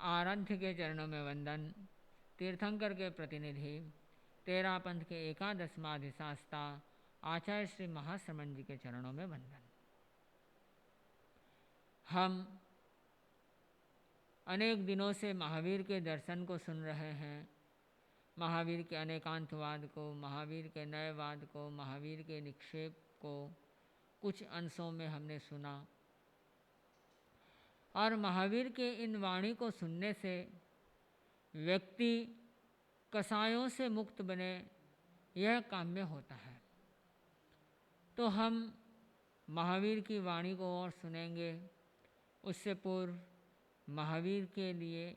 आराध्य के चरणों में वंदन। तीर्थंकर के प्रतिनिधि तेरा पंथ के एकादशमा अधिशास्ता आचार्य श्री महाश्रमण जी के चरणों में वंदन। हम अनेक दिनों से महावीर के दर्शन को सुन रहे हैं। महावीर के अनेकांतवाद को, महावीर के नयवाद को, महावीर के निक्षेप को कुछ अंशों में हमने सुना और महावीर के इन वाणी को सुनने से व्यक्ति कसायों से मुक्त बने, यह काम्य होता है। तो हम महावीर की वाणी को और सुनेंगे। उससे पूर्व महावीर के लिए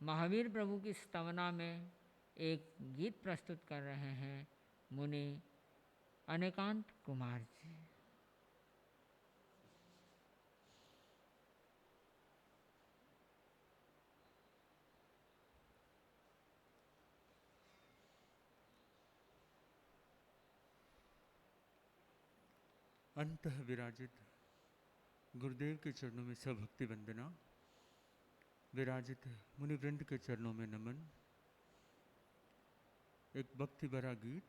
महावीर प्रभु की स्तवना में एक गीत प्रस्तुत कर रहे हैं मुनि अनेकांत कुमार जी। अंतः विराजित गुरुदेव के चरणों में सभक्ति वंदना। विराजित मुनिवृंद के चरणों में नमन। एक भक्ति भरा गीत।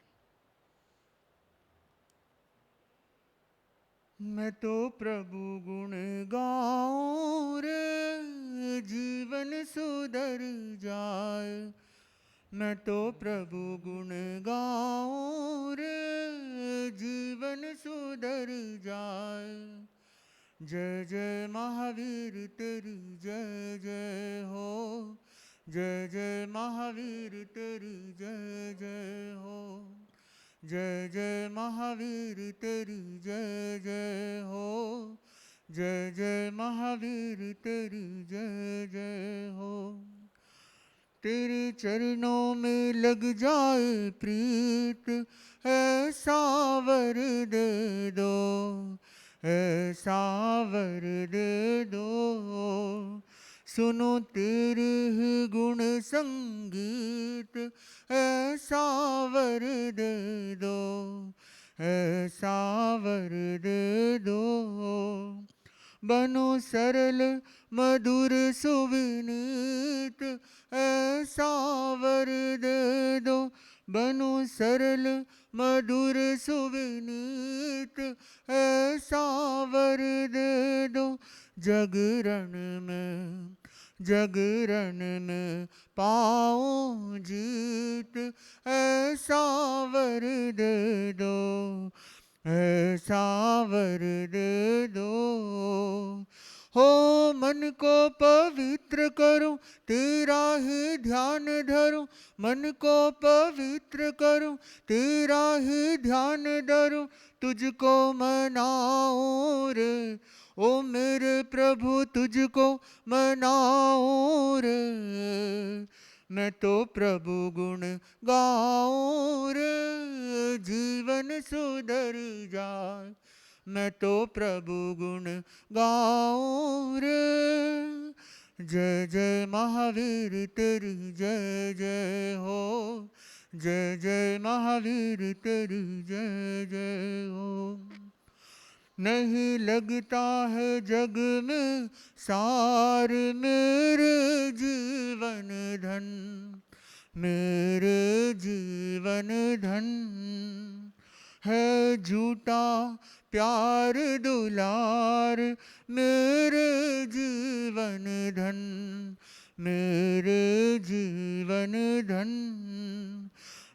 मैं तो प्रभु गुण गाऊं रे जीवन सुधर जाए। मैं तो प्रभु गुण गाऊं रे जीवन सुधर जाए। जय जय महावीर तेरी जय जय हो। जय जय महावीर तेरी जय जय हो। जय जय महावीर तेरी जय जय हो। जय जय महावीर तेरी जय जय हो। तेरे चरणों में लग जाए प्रीत, ऐसा वर दे दो, ऐसा वर दे दो। सुनो तेरे ही गुण संगीत, ऐसा वर दे दो, ऐसा वर दे दो। बनो सरल मधुर सुविनीत, ऐसा वर दे दो। बनो सरल मधुर सुविनीत, ऐसा वर दे दो। जगरण में पाऊं जीत, ऐसा वर दे दो, ऐसा वर दे दो। हो मन को पवित्र करूं, तेरा ही ध्यान धरूं। मन को पवित्र करूं, तेरा ही ध्यान धरूं। तुझको मनाऊं रे ओ मेरे प्रभु, तुझको मनाऊं रे। मैं तो प्रभु गुण गाऊं रे जीवन सुधर जाए। मैं तो प्रभु गुण गाऊं रे। जय जय महावीर तेरी जय जय हो। जय जय महावीर तेरी जय जय हो। नहीं लगता है जग में सार मेरे जीवन धन, मेरे जीवन धन। है झूठा प्यार दुलार, मेरे जीवन धन, मेरे जीवन धन।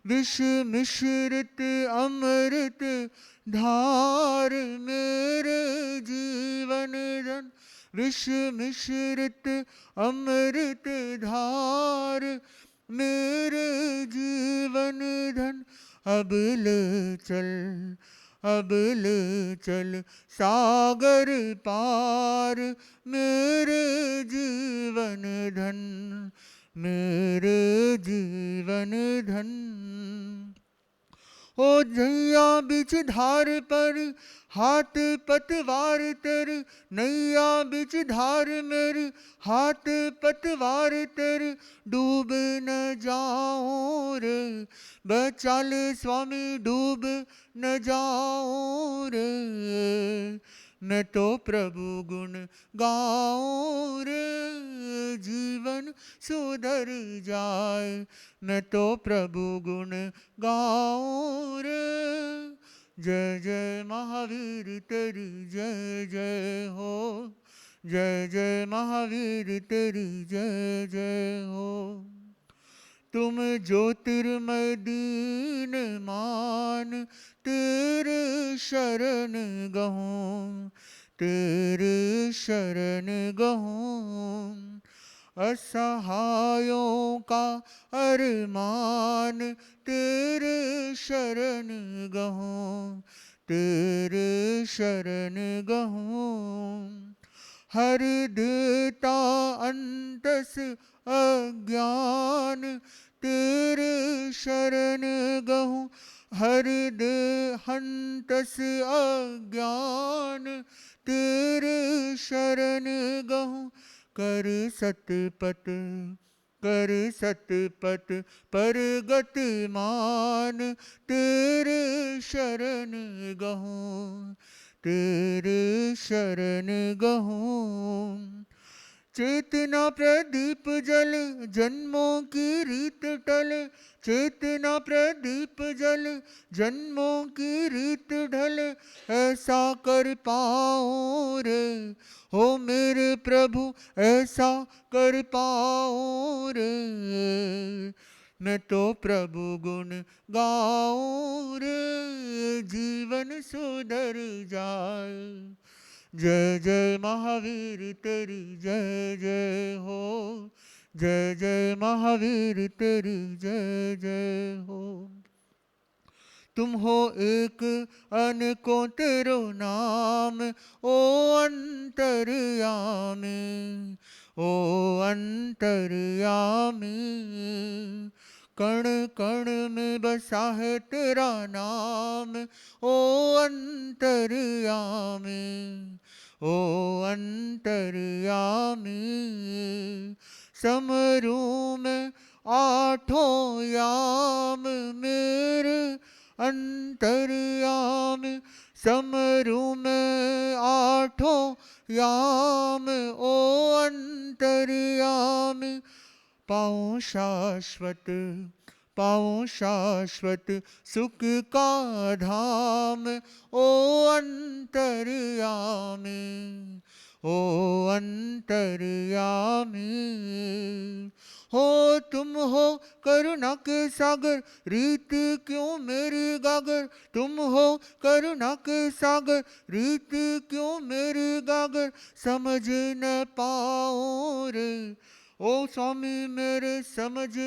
विष मिश्रित अमृत धार, मेरे जीवन धन। विष मिश्रित अमृत धार, मेरे जीवन धन। अब ले चल सागर पार, मेरे जीवन धन, मेरे जीवन धन। ओ जैया बिच धार पर हाथ पतवार तेरे, नैया बिच धार मेरी हाथ पतवार तेरे। डूब न जाऊं रे, बचा ले स्वामी डूब न जाऊं रे। मैं तो प्रभु गुण गाऊं रे जीवन सुधर जाए। मैं तो प्रभु गुण गाऊं रे। जय जय महावीर तेरी जय जय हो। जय जय महावीर तेरी जय जय हो। तुम ज्योतिर्मय दीन मान, तेरे शरण गहूँ, तेरे शरण गहूँ। असहायों का अरमान, तेरे शरण गहूँ, तेरे शरण गहूँ। हर देता अंतस अज्ञान, तेरे शरण गहूँ। हर दे हंतस अज्ञान, तेरे शरण गहूँ। कर सतपथ, कर सतपथ परगत मान, तेरे शरण गहूँ, तेरे शरण गहूँ। चेतना प्रदीप जल जन्मों की रीत टल, चेतना प्रदीप जल जन्मों की रीत ढल। ऐसा कर पाऊं रे हो मेरे प्रभु, ऐसा कर पाऊं रे। मैं तो प्रभु गुण गाऊं रे, जीवन सुधर जाए। जय जय महावीर तेरी जय जय हो। जय जय महावीर तेरी जय जय हो। तुम हो एक अनेकों तेरो नाम, ओ अंतर्यामी, ओ अंतर्यामी। कण कण में बसा है तेरा नाम, ओ अंतर्यामी, ओ अंतर्यामी। समरू में आठों याम मेरे अंतर्यामी। समरू में आठों याम ओ अंतर्यामी। पाऊँ शाश्वत, पाऊँ शाश्वत सुख का धाम, ओ अंतर्यामी, ओ अंतर्यामी। हो तुम हो करुणा के सागर, रीत क्यों मेरी गागर। तुम हो करुणा के सागर, रीत क्यों मेरी गागर। समझ न पाऊं रे ओ स्वामी मेरे, समझ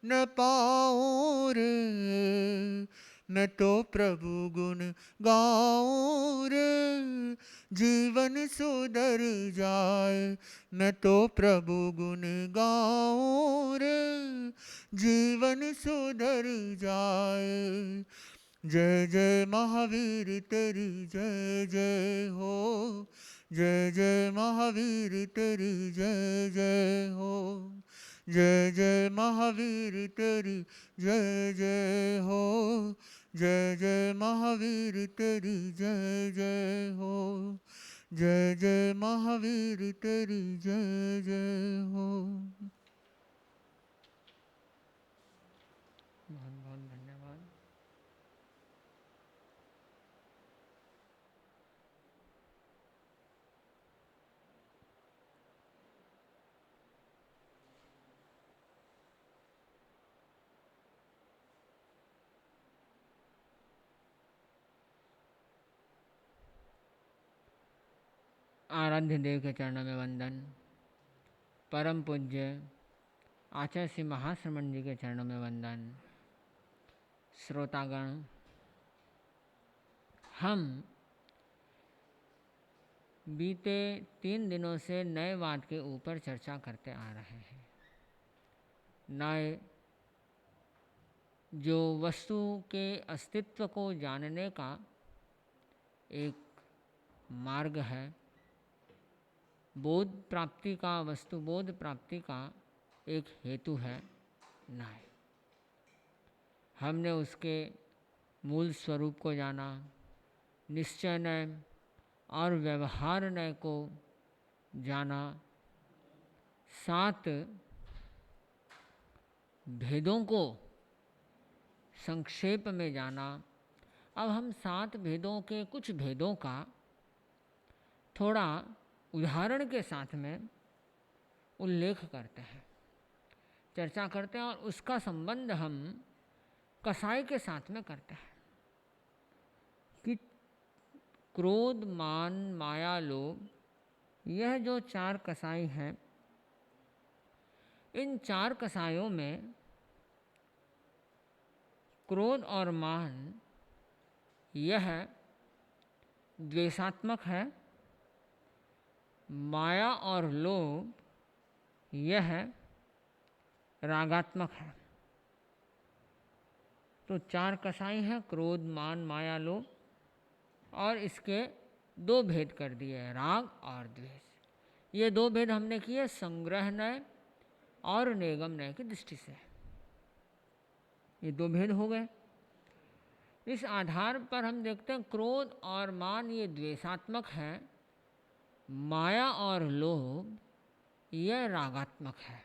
न पाऊं रे। मैं तो प्रभु गुण गाऊं रे, जीवन सुधर जाए। मैं तो प्रभु गुण गाऊं रे, जीवन सुधर जाए। जय जय महावीर तेरी जय जय हो। जय जय महावीर तेरी जय जय हो। जय जय महावीर तेरी जय जय हो। जय जय महावीर तेरी जय जय हो। जय जय महावीर तेरी जय जय हो। बहुत बहुत धन्यवाद। आराध्य देव के चरणों में वंदन। परम पूज्य आचार्य श्री महाश्रमण जी के चरणों में वंदन। श्रोतागण, हम बीते 3 दिनों से नए वाद के ऊपर चर्चा करते आ रहे हैं। नए जो वस्तु के अस्तित्व को जानने का एक मार्ग है, बोध प्राप्ति का, वस्तु बोध प्राप्ति का एक हेतु है न्याय। हमने उसके मूल स्वरूप को जाना, निश्चय न्याय और व्यवहार न्याय को जाना। साथ भेदों को संक्षेप में जाना। अब हम 7 भेदों के कुछ भेदों का थोड़ा उदाहरण के साथ में उल्लेख करते हैं, चर्चा करते हैं, और उसका संबंध हम कसाई के साथ में करते हैं कि क्रोध, मान, माया, लोभ, यह जो 4 कसाई हैं, इन 4 कसायों में क्रोध और मान यह द्वेषात्मक है, माया और लोभ यह रागात्मक है। तो 4 कसाई हैं, क्रोध, मान, माया, लोभ, और इसके 2 भेद कर दिए हैं, राग और द्वेष। ये 2 भेद हमने किए संग्रह नय और निगम नय की दृष्टि से। ये 2 भेद हो गए। इस आधार पर हम देखते हैं क्रोध और मान ये द्वेषात्मक है, माया और लोभ यह रागात्मक है।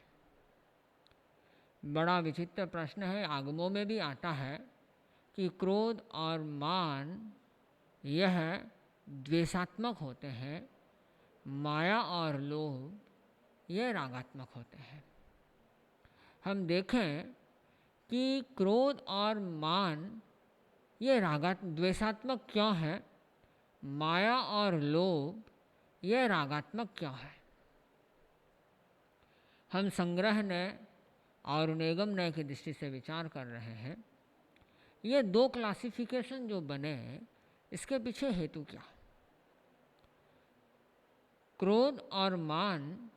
बड़ा विचित्र प्रश्न है, आगमों में भी आता है कि क्रोध और मान यह द्वेषात्मक होते हैं, माया और लोभ यह रागात्मक होते हैं। हम देखें कि क्रोध और मान ये द्वेषात्मक क्यों है, माया और लोभ यह रागात्मक क्यों है। हम संग्रह नय और निगम नय की दृष्टि से विचार कर रहे हैं। ये 2 क्लासिफिकेशन जो बने, इसके पीछे हेतु क्या। क्रोध और मान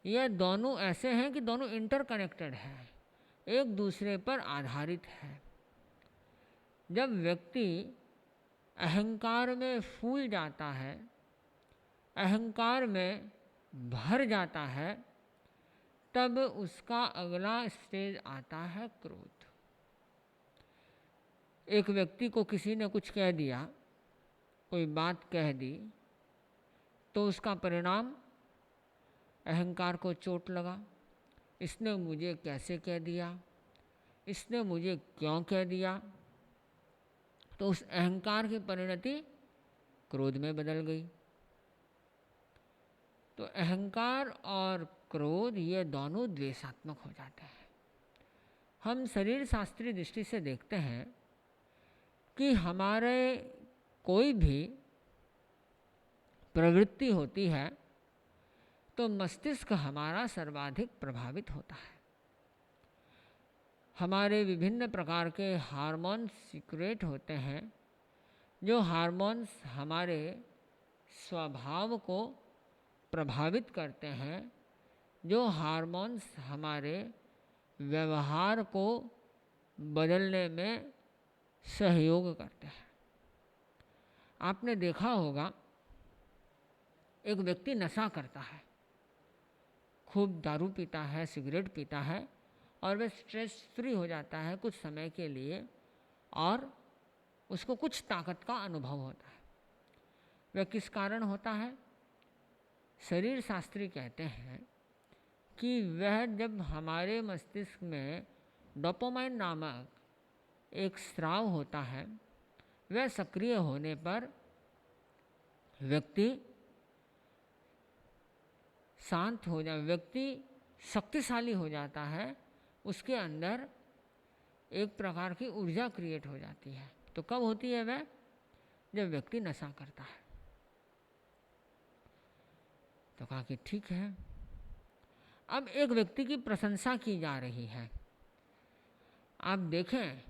ये दोनों ऐसे हैं कि दोनों इंटरकनेक्टेड हैं, एक दूसरे पर आधारित है। जब व्यक्ति अहंकार में फूल जाता है, अहंकार में भर जाता है, तब उसका अगला स्टेज आता है क्रोध। एक व्यक्ति को किसी ने कुछ कह दिया, कोई बात कह दी, तो उसका परिणाम अहंकार को चोट लगा। इसने मुझे कैसे कह दिया, इसने मुझे क्यों कह दिया, तो उस अहंकार की परिणति क्रोध में बदल गई। तो अहंकार और क्रोध ये दोनों द्वेषात्मक हो जाते हैं। हम शरीर शास्त्रीय दृष्टि से देखते हैं कि हमारे कोई भी प्रवृत्ति होती है तो मस्तिष्क हमारा सर्वाधिक प्रभावित होता है। हमारे विभिन्न प्रकार के हार्मोन्स सीक्रेट होते हैं, जो हार्मोन्स हमारे स्वभाव को प्रभावित करते हैं, जो हार्मोन्स हमारे व्यवहार को बदलने में सहयोग करते हैं। आपने देखा होगा एक व्यक्ति नशा करता है, खूब दारू पीता है, सिगरेट पीता है, और वह स्ट्रेस फ्री हो जाता है कुछ समय के लिए, और उसको कुछ ताकत का अनुभव होता है। वह किस कारण होता है? शरीर शास्त्री कहते हैं कि वह जब हमारे मस्तिष्क में डोपामाइन नामक एक स्राव होता है, वह सक्रिय होने पर व्यक्ति शांत हो जाए, व्यक्ति शक्तिशाली हो जाता है, उसके अंदर एक प्रकार की ऊर्जा क्रिएट हो जाती है। तो कब होती है वह? जब व्यक्ति नशा करता है। तो कहा कि ठीक है। अब एक व्यक्ति की प्रशंसा की जा रही है। आप देखें,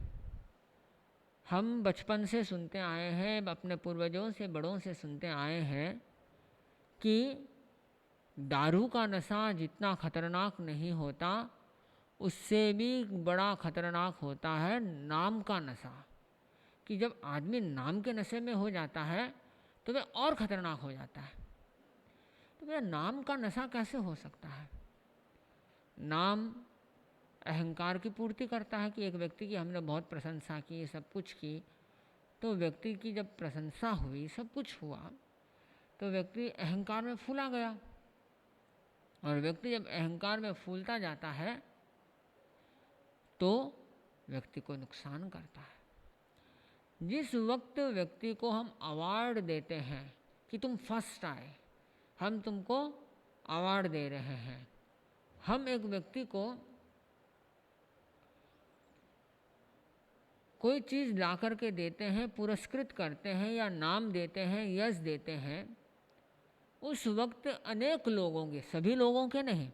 हम बचपन से सुनते आए हैं, अपने पूर्वजों से, बड़ों से सुनते आए हैं कि दारू का नशा जितना खतरनाक नहीं होता, उससे भी बड़ा खतरनाक होता है नाम का नशा। कि जब आदमी नाम के नशे में हो जाता है तो वह और खतरनाक हो जाता है। तो वह नाम का नशा कैसे हो सकता है? नाम अहंकार की पूर्ति करता है कि एक व्यक्ति की हमने बहुत प्रशंसा की, सब कुछ की, तो व्यक्ति की जब प्रशंसा हुई, सब कुछ हुआ, तो व्यक्ति अहंकार में फूला गया। और व्यक्ति जब अहंकार में फूलता जाता है तो व्यक्ति को नुकसान करता है। जिस वक्त व्यक्ति को हम अवार्ड देते हैं कि तुम फर्स्ट आए, हम तुमको अवार्ड दे रहे हैं, हम एक व्यक्ति को कोई चीज़ ला कर के देते हैं, पुरस्कृत करते हैं या नाम देते हैं, यश देते हैं, उस वक्त अनेक लोगों के, सभी लोगों के नहीं,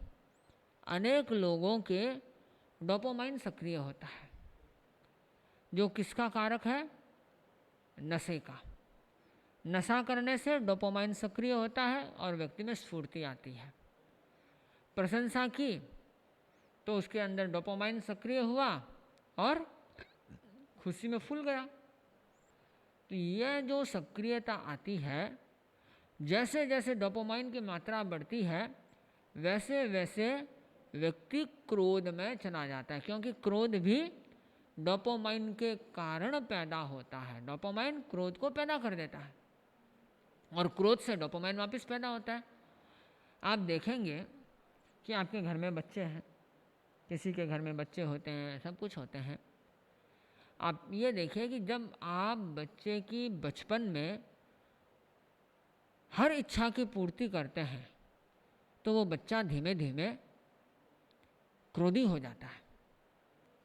अनेक लोगों के डोपामाइन सक्रिय होता है, जो किसका कारक है? नशे का। नशा करने से डोपामाइन सक्रिय होता है और व्यक्ति में स्फूर्ति आती है। प्रशंसा की तो उसके अंदर डोपामाइन सक्रिय हुआ और खुशी में फूल गया। तो यह जो सक्रियता आती है, जैसे जैसे डोपामाइन की मात्रा बढ़ती है वैसे वैसे व्यक्ति क्रोध में चला जाता है, क्योंकि क्रोध भी डोपामाइन के कारण पैदा होता है। डोपामाइन क्रोध को पैदा कर देता है और क्रोध से डोपामाइन वापस पैदा होता है। आप देखेंगे कि आपके घर में बच्चे हैं, किसी के घर में बच्चे होते हैं, सब कुछ होते हैं। आप ये देखिए कि जब आप बच्चे की बचपन में हर इच्छा की पूर्ति करते हैं तो वो बच्चा धीमे धीमे क्रोधी हो जाता है।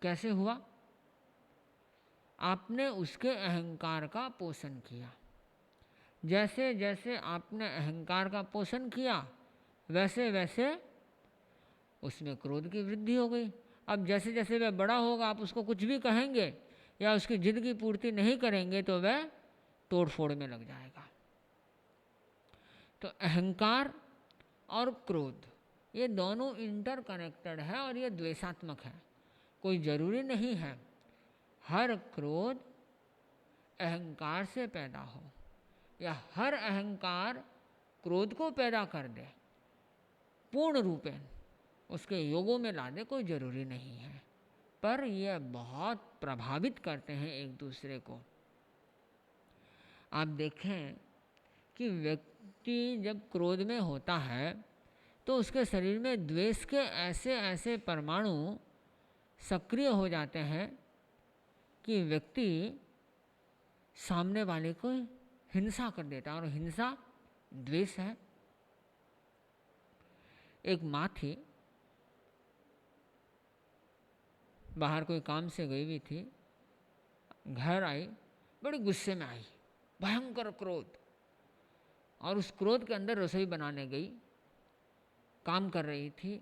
कैसे हुआ? आपने उसके अहंकार का पोषण किया। जैसे जैसे आपने अहंकार का पोषण किया वैसे वैसे उसमें क्रोध की वृद्धि हो गई। अब जैसे जैसे वह बड़ा होगा, आप उसको कुछ भी कहेंगे या उसकी जिद की पूर्ति नहीं करेंगे तो वह तोड़ फोड़ में लग जाएगा। तो अहंकार और क्रोध ये दोनों इंटरकनेक्टेड है और ये द्वेषात्मक है। कोई ज़रूरी नहीं है हर क्रोध अहंकार से पैदा हो या हर अहंकार क्रोध को पैदा कर दे, पूर्ण रूपेण उसके योगों में ला दे, कोई ज़रूरी नहीं है। पर यह बहुत प्रभावित करते हैं एक दूसरे को। आप देखें कि व्यक्ति जब क्रोध में होता है तो उसके शरीर में द्वेष के ऐसे ऐसे परमाणु सक्रिय हो जाते हैं कि व्यक्ति सामने वाले को हिंसा कर देता है, और हिंसा द्वेष है। एक माँ थी, बाहर कोई काम से गई हुई थी, घर आई, बड़ी गुस्से में आई, भयंकर क्रोध, और उस क्रोध के अंदर रसोई बनाने गई, काम कर रही थी,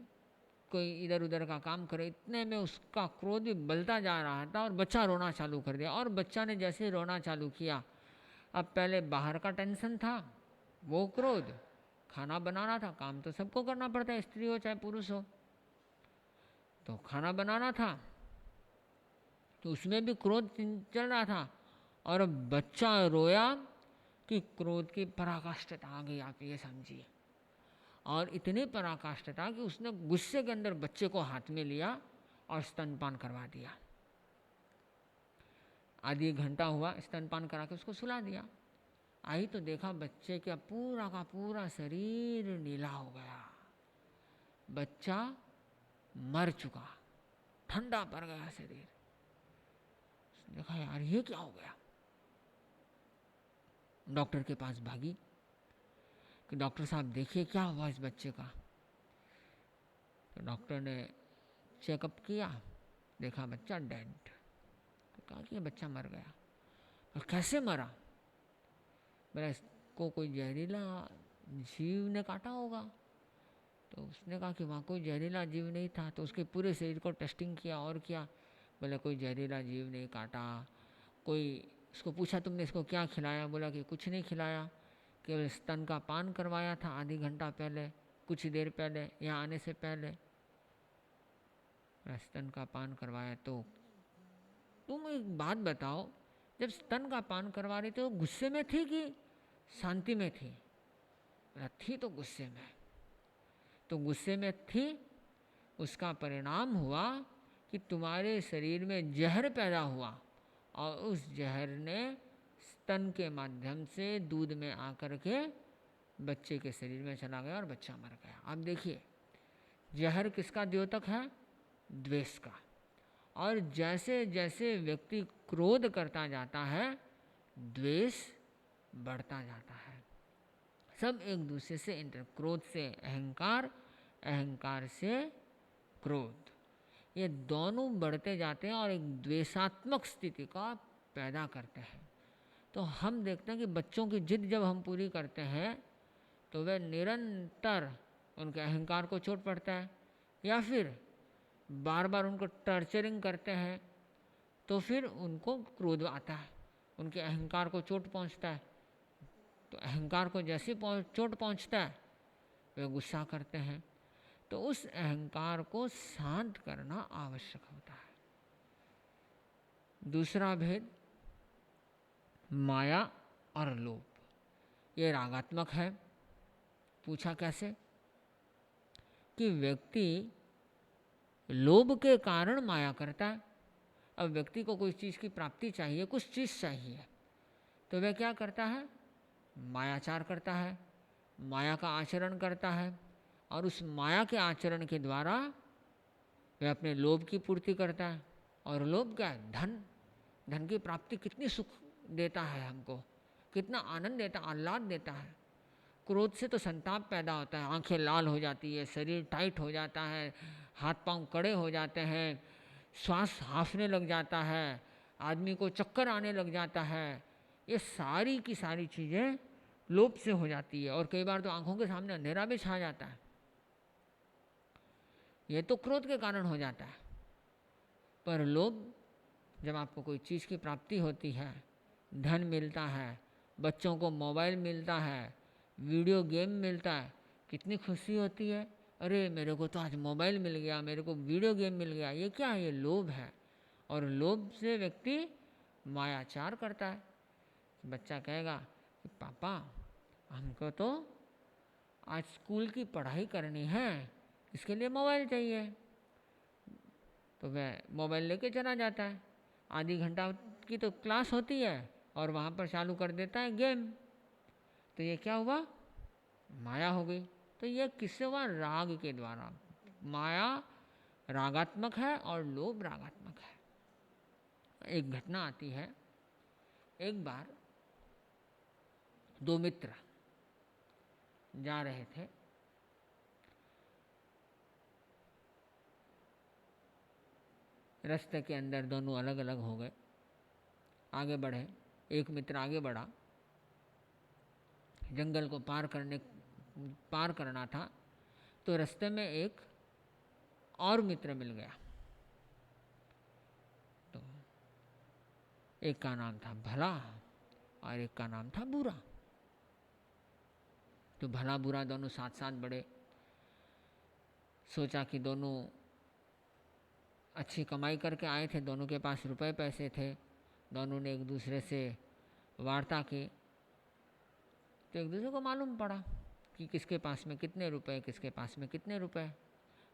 कोई इधर उधर का काम कर रही, इतने में उसका क्रोध भी बलता जा रहा था और बच्चा रोना चालू कर दिया। और बच्चा ने जैसे रोना चालू किया, अब पहले बाहर का टेंशन था, वो क्रोध, खाना बनाना था, काम तो सबको करना पड़ता है, स्त्री हो चाहे पुरुष हो, तो खाना बनाना था, तो उसमें भी क्रोध चल रहा था। और अब बच्चा रोया कि क्रोध की पराकाष्ठता आ गई, आप ये समझिए। और इतनी पराकाष्ठता कि उसने गुस्से के अंदर बच्चे को हाथ में लिया और स्तनपान करवा दिया। आधी घंटा हुआ, स्तनपान करा के उसको सुला दिया। आई तो देखा बच्चे का पूरा शरीर नीला हो गया, बच्चा मर चुका, ठंडा पड़ गया शरीर। देखा यार ये क्या हो गया, डॉक्टर के पास भागी कि डॉक्टर साहब देखिए क्या हुआ इस बच्चे का। तो डॉक्टर ने चेकअप किया, देखा बच्चा डेड। तो कहा कि ये बच्चा मर गया। और कैसे मरा? बोला इसको कोई जहरीला जीव ने काटा होगा। तो उसने कहा कि वहाँ कोई जहरीला जीव नहीं था। तो उसके पूरे शरीर को टेस्टिंग किया और किया, बोला कोई जहरीला जीव नहीं काटा। कोई उसको पूछा तुमने इसको क्या खिलाया? बोला कि कुछ नहीं खिलाया, केवल स्तन का पान करवाया था आधी घंटा पहले, कुछ देर पहले, यहाँ आने से पहले स्तन का पान करवाया। तो तुम एक बात बताओ, जब स्तन का पान करवा रही थी वो गुस्से में थी कि शांति में थी? थी तो गुस्से में। तो गुस्से में थी, उसका परिणाम हुआ कि तुम्हारे शरीर में जहर पैदा हुआ और उस जहर ने स्तन के माध्यम से दूध में आकर के बच्चे के शरीर में चला गया और बच्चा मर गया। अब देखिए जहर किसका द्योतक है? द्वेष का। और जैसे जैसे व्यक्ति क्रोध करता जाता है, द्वेष बढ़ता जाता है। सब एक दूसरे से क्रोध से अहंकार, अहंकार से क्रोध, ये दोनों बढ़ते जाते हैं और एक द्वेषात्मक स्थिति का पैदा करते हैं। तो हम देखते हैं कि बच्चों की जिद जब हम पूरी करते हैं तो वे निरंतर उनके अहंकार को चोट पड़ता है, या फिर बार बार उनको टर्चरिंग करते हैं तो फिर उनको क्रोध आता है, उनके अहंकार को चोट पहुंचता है। तो अहंकार को जैसे चोट पहुंचता है वे गुस्सा करते हैं। तो उस अहंकार को शांत करना आवश्यक होता है। दूसरा भेद माया और लोभ, ये रागात्मक है। पूछा कैसे? कि व्यक्ति लोभ के कारण माया करता है। अब व्यक्ति को कोई चीज़ की प्राप्ति चाहिए, कुछ चीज़ चाहिए, तो वह क्या करता है? मायाचार करता है, माया का आचरण करता है, और उस माया के आचरण के द्वारा वह अपने लोभ की पूर्ति करता है। और लोभ क्या है? धन। धन की प्राप्ति कितनी सुख देता है हमको, कितना आनंद देता, आह्लाद देता है। क्रोध से तो संताप पैदा होता है, आंखें लाल हो जाती है, शरीर टाइट हो जाता है, हाथ पांव कड़े हो जाते हैं, श्वास हांफने लग जाता है, आदमी को चक्कर आने लग जाता है। ये सारी की सारी चीज़ें लोभ से हो जाती है। और कई बार तो आंखों के सामने अंधेरा भी छा जाता है, ये तो क्रोध के कारण हो जाता है। पर लोभ, जब आपको कोई चीज़ की प्राप्ति होती है, धन मिलता है, बच्चों को मोबाइल मिलता है, वीडियो गेम मिलता है, कितनी खुशी होती है। अरे मेरे को तो आज मोबाइल मिल गया, मेरे को वीडियो गेम मिल गया। ये क्या है? ये लोभ है। और लोभ से व्यक्ति मायाचार करता है। बच्चा कहेगा कि पापा हमको तो आज स्कूल की पढ़ाई करनी है, इसके लिए मोबाइल चाहिए। तो वह मोबाइल लेके चला जाता है। आधी घंटा की तो क्लास होती है और वहाँ पर चालू कर देता है गेम। तो ये क्या हुआ? माया हो गई। तो ये किससे हुआ? राग के द्वारा। माया रागात्मक है और लोभ रागात्मक है। एक घटना आती है, एक बार दो मित्र जा रहे थे, रास्ते के अंदर दोनों अलग अलग हो गए, आगे बढ़े। एक मित्र आगे बढ़ा, जंगल को पार करना था, तो रास्ते में एक और मित्र मिल गया। तो एक का नाम था भला और एक का नाम था बुरा। तो भला बुरा दोनों साथ साथ बढ़े। सोचा कि दोनों अच्छी कमाई करके आए थे, दोनों के पास रुपए पैसे थे, दोनों ने एक दूसरे से वार्ता की। तो एक दूसरे को मालूम पड़ा कि किसके पास में कितने रुपए, किसके पास में कितने रुपए।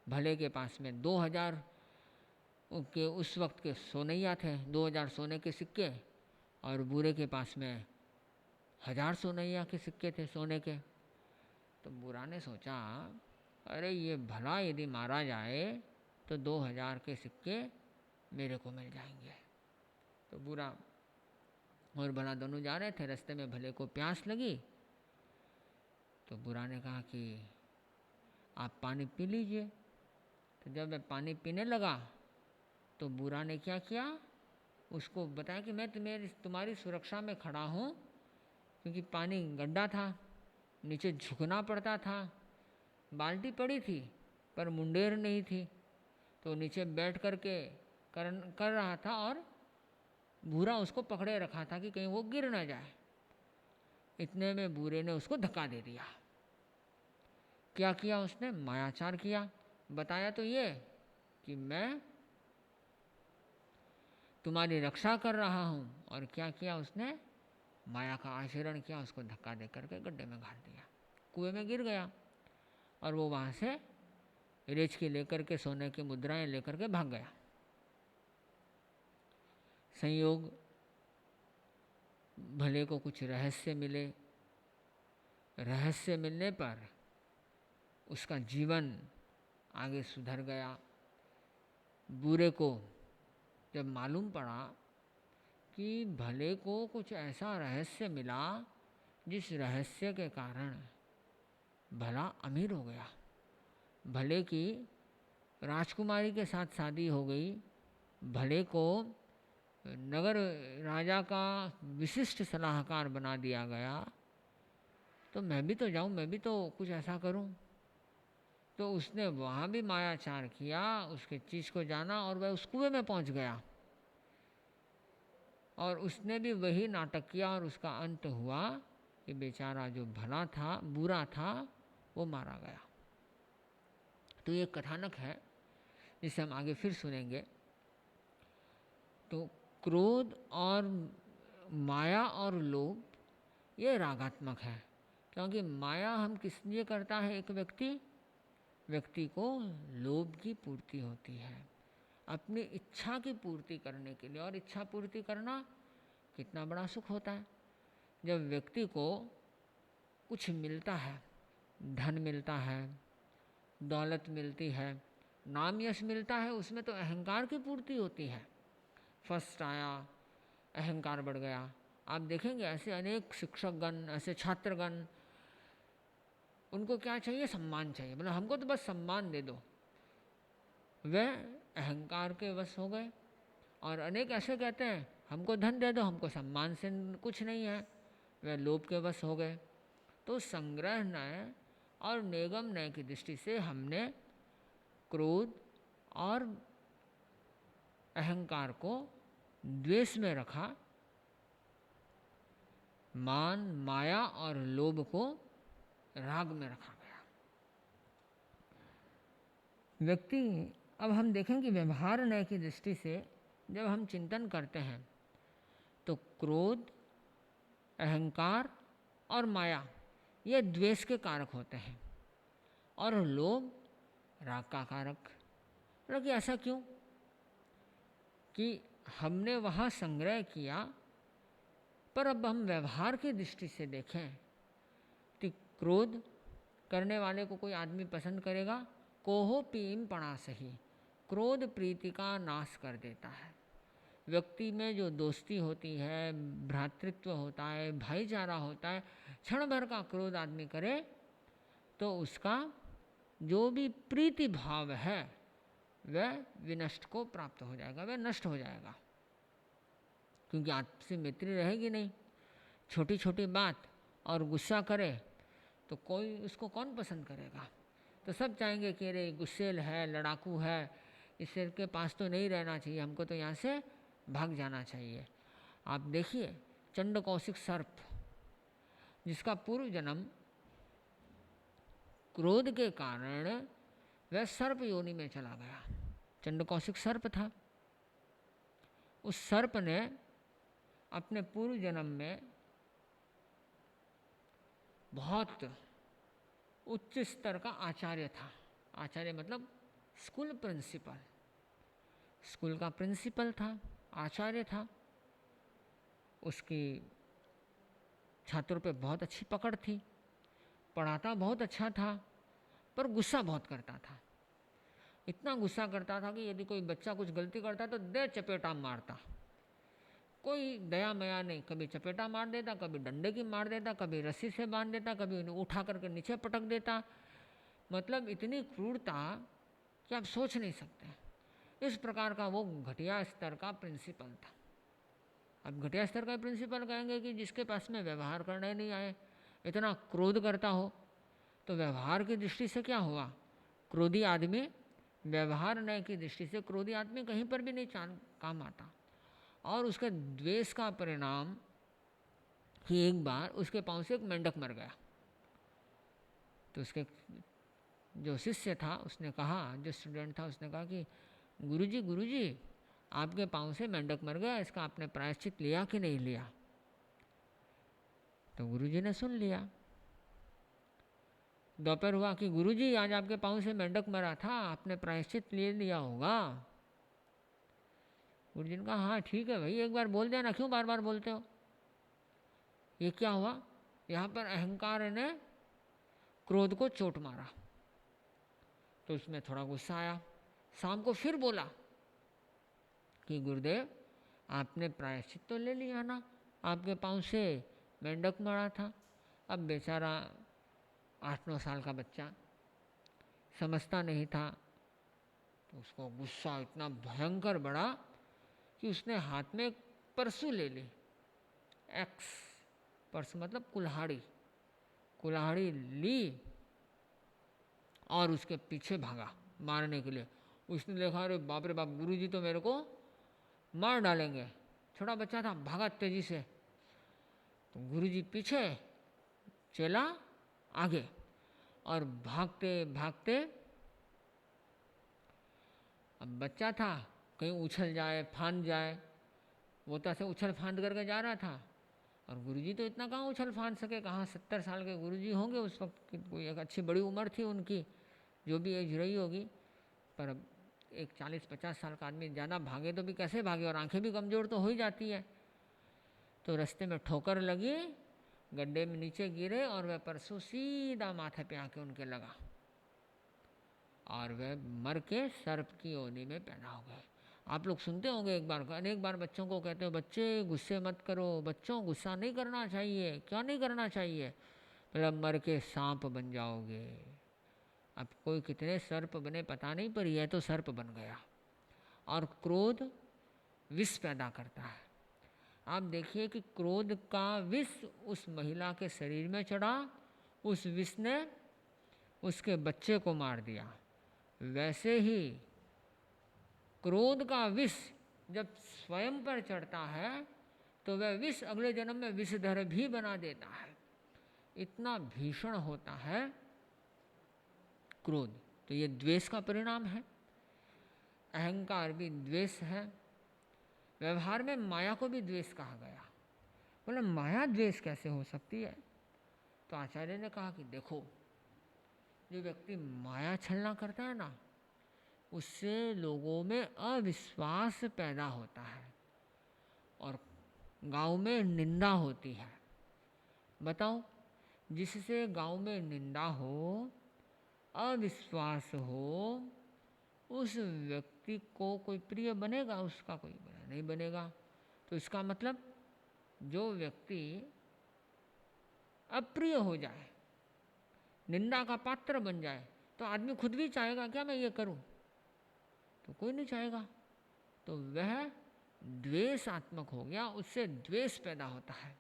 भले के पास में 2000 के उस वक्त के सोनैया थे, 2000 सोने के सिक्के, और बुरे के पास में 1000 सोनैया के सिक्के थे सोने के। तो बुरा ने सोचा, अरे ये भला यदि मारा जाए तो 2000 के सिक्के मेरे को मिल जाएंगे। तो बुरा और भला दोनों जा रहे थे, रास्ते में भले को प्यास लगी। तो बुरा ने कहा कि आप पानी पी लीजिए। तो जब मैं पानी पीने लगा तो बुरा ने क्या किया? उसको बताया कि मैं तुम्हारी सुरक्षा में खड़ा हूँ, क्योंकि पानी गड्ढा था, नीचे झुकना पड़ता था, बाल्टी पड़ी थी पर मुंडेर नहीं थी। तो नीचे बैठ करके कर रहा था और बुरा उसको पकड़े रखा था कि कहीं वो गिर ना जाए। इतने में बुरे ने उसको धक्का दे दिया। क्या किया उसने? मायाचार किया। बताया तो ये कि मैं तुम्हारी रक्षा कर रहा हूँ, और क्या किया उसने? माया का आचरण किया, उसको धक्का दे करके गड्ढे में घाल दिया, कुएं में गिर गया। और वो वहाँ से रेचकी लेकर के, सोने की मुद्राएं लेकर के भाग गया। संयोग भले को कुछ रहस्य मिले, रहस्य मिलने पर उसका जीवन आगे सुधर गया। बुरे को जब मालूम पड़ा कि भले को कुछ ऐसा रहस्य मिला जिस रहस्य के कारण भला अमीर हो गया, भले की राजकुमारी के साथ शादी हो गई, भले को नगर राजा का विशिष्ट सलाहकार बना दिया गया, तो मैं भी तो जाऊं, मैं भी तो कुछ ऐसा करूं। तो उसने वहाँ भी मायाचार किया, उसके चीज़ को जाना और वह उस कुएं में पहुंच गया और उसने भी वही नाटक किया और उसका अंत हुआ कि बेचारा जो भला था, बुरा था, वो मारा गया। तो ये कथानक है जिसे हम आगे फिर सुनेंगे। तो क्रोध और माया और लोभ ये रागात्मक है, क्योंकि माया हम किस लिए करता है? एक व्यक्ति को लोभ की पूर्ति होती है, अपनी इच्छा की पूर्ति करने के लिए। और इच्छा पूर्ति करना कितना बड़ा सुख होता है जब व्यक्ति को कुछ मिलता है, धन मिलता है, दौलत मिलती है, नाम यश मिलता है, उसमें तो अहंकार की पूर्ति होती है। फर्स्ट आया, अहंकार बढ़ गया। आप देखेंगे ऐसे अनेक शिक्षकगण, ऐसे छात्रगण, उनको क्या चाहिए? सम्मान चाहिए। मतलब हमको तो बस सम्मान दे दो। वह अहंकार के वश हो गए। और अनेक ऐसे कहते हैं हमको धन दे दो, हमको सम्मान से कुछ नहीं है, वह लोभ के वश हो गए। तो संग्रह न्याय और निगम न्याय की दृष्टि से हमने क्रोध और अहंकार को द्वेष में रखा, मान, माया और लोभ को राग में रखा गया। व्यक्ति, अब हम देखें कि व्यवहार न्याय की दृष्टि से जब हम चिंतन करते हैं तो क्रोध, अहंकार और माया ये द्वेष के कारक होते हैं और लोभ राग का कारक। मतलब कि ऐसा क्यों कि हमने वहाँ संग्रह किया, पर अब हम व्यवहार की दृष्टि से देखें तो क्रोध करने वाले को कोई आदमी पसंद करेगा? कोहो पीम पणा सही, क्रोध प्रीति का नाश कर देता है। व्यक्ति में जो दोस्ती होती है, भ्रातृत्व होता है, भाईचारा होता है, क्षण भर का क्रोध आदमी करे तो उसका जो भी प्रीति भाव है वह विनष्ट को प्राप्त हो जाएगा, वह नष्ट हो जाएगा, क्योंकि आपसी मैत्री रहेगी नहीं। छोटी छोटी बात और गुस्सा करे तो कोई उसको कौन पसंद करेगा? तो सब चाहेंगे कि अरे गुस्सेल है, लड़ाकू है, इससे के पास तो नहीं रहना चाहिए, हमको तो यहाँ से भाग जाना चाहिए। आप देखिए चंड कौशिक सर्प, जिसका पूर्व जन्म क्रोध के कारण वह सर्प योनि में चला गया। चंड कौशिक सर्प था। उस सर्प ने अपने पूर्व जन्म में बहुत उच्च स्तर का आचार्य था। आचार्य मतलब स्कूल प्रिंसिपल, स्कूल का प्रिंसिपल था, आचार्य था। उसकी छात्रों पे बहुत अच्छी पकड़ थी, पढ़ाता बहुत अच्छा था, पर गुस्सा बहुत करता था। इतना गुस्सा करता था कि यदि कोई बच्चा कुछ गलती करता तो दे चपेटा मारता, कोई दया मया नहीं। कभी चपेटा मार देता, कभी डंडे की मार देता, कभी रस्सी से बांध देता, कभी उन्हें उठा करके नीचे पटक देता। मतलब इतनी क्रूरता कि आप सोच नहीं सकते। इस प्रकार का वो घटिया स्तर का प्रिंसिपल था। अब घटिया स्तर का प्रिंसिपल कहेंगे कि जिसके पास में व्यवहार करने नहीं आए, इतना क्रोध करता हो, तो व्यवहार की दृष्टि से क्या हुआ? क्रोधी आदमी, व्यवहार न्याय की दृष्टि से क्रोधी आदमी कहीं पर भी नहीं काम आता। और उसके द्वेष का परिणाम कि एक बार उसके पाँव से एक मेंढक मर गया। तो उसके जो शिष्य था उसने कहा, जो स्टूडेंट था उसने कहा कि गुरुजी आपके पाँव से मेंढक मर गया, इसका आपने प्रायश्चित लिया कि नहीं लिया? तो गुरुजी ने सुन लिया। दोपहर हुआ कि गुरुजी आज आपके पाँव से मेंढक मरा था, आपने प्रायश्चित ले लिया होगा। गुरुजी ने कहा हाँ ठीक है भाई, एक बार बोल देना, क्यों बार बार बोलते हो? ये क्या हुआ? यहाँ पर अहंकार ने क्रोध को चोट मारा, तो उसमें थोड़ा गुस्सा आया। शाम को फिर बोला कि गुरुदेव आपने प्रायश्चित तो ले लिया ना, आपके पाँव से मेंढक मरा था। अब बेचारा 8-9 साल का बच्चा समझता नहीं था, तो उसको गुस्सा इतना भयंकर बढ़ा कि उसने हाथ में एक परसू ले ली, एक्स, परसू मतलब कुल्हाड़ी ली और उसके पीछे भागा मारने के लिए। उसने देखा अरे बाप रे बाप, गुरुजी तो मेरे को मार डालेंगे। छोटा बच्चा था, भागा तेजी से। तो गुरुजी पीछे, चेला आगे, और भागते भागते, अब बच्चा था कहीं उछल जाए फांद जाए, वो तो ऐसे उछल फांद करके जा रहा था। और गुरुजी तो इतना कहाँ उछल फांद सके, कहाँ 70 साल के गुरुजी होंगे उस वक्त, कोई एक अच्छी बड़ी उम्र थी उनकी, जो भी एज रही होगी। पर अब एक 40-50 साल का आदमी ज़्यादा भागे तो भी कैसे भागे, और आंखें भी कमज़ोर तो हो ही जाती है। तो रास्ते में ठोकर लगी, गड्ढे में नीचे गिरे और वह परसों सीधा माथे पे आके उनके लगा और वह मर के सर्प की योनि में पैदा हो गए। आप लोग सुनते होंगे, अनेक बार बच्चों को कहते हो बच्चे गुस्से मत करो, बच्चों गुस्सा नहीं करना चाहिए। क्यों नहीं करना चाहिए? मतलब मर के सांप बन जाओगे। अब कोई कितने सर्प बने पता नहीं, पर यह तो सर्प बन गया। और क्रोध विष पैदा करता है। आप देखिए कि क्रोध का विष उस महिला के शरीर में चढ़ा, उस विष ने उसके बच्चे को मार दिया। वैसे ही क्रोध का विष जब स्वयं पर चढ़ता है तो वह विष अगले जन्म में विषधर भी बना देता है। इतना भीषण होता है क्रोध। तो ये द्वेष का परिणाम है। अहंकार भी द्वेष है। व्यवहार में माया को भी द्वेष कहा गया। बोले माया द्वेष कैसे हो सकती है? तो आचार्य ने कहा कि देखो, जो व्यक्ति माया छलना करता है ना, उससे लोगों में अविश्वास पैदा होता है और गांव में निंदा होती है। बताओ, जिससे गांव में निंदा हो, अविश्वास हो, उस व्यक्ति को कोई प्रिय बनेगा? उसका कोई नहीं बनेगा। तो इसका मतलब जो व्यक्ति अप्रिय हो जाए, निंदा का पात्र बन जाए, तो आदमी खुद भी चाहेगा क्या मैं ये करूं? तो कोई नहीं चाहेगा। तो वह द्वेषात्मक हो गया, उससे द्वेष पैदा होता है।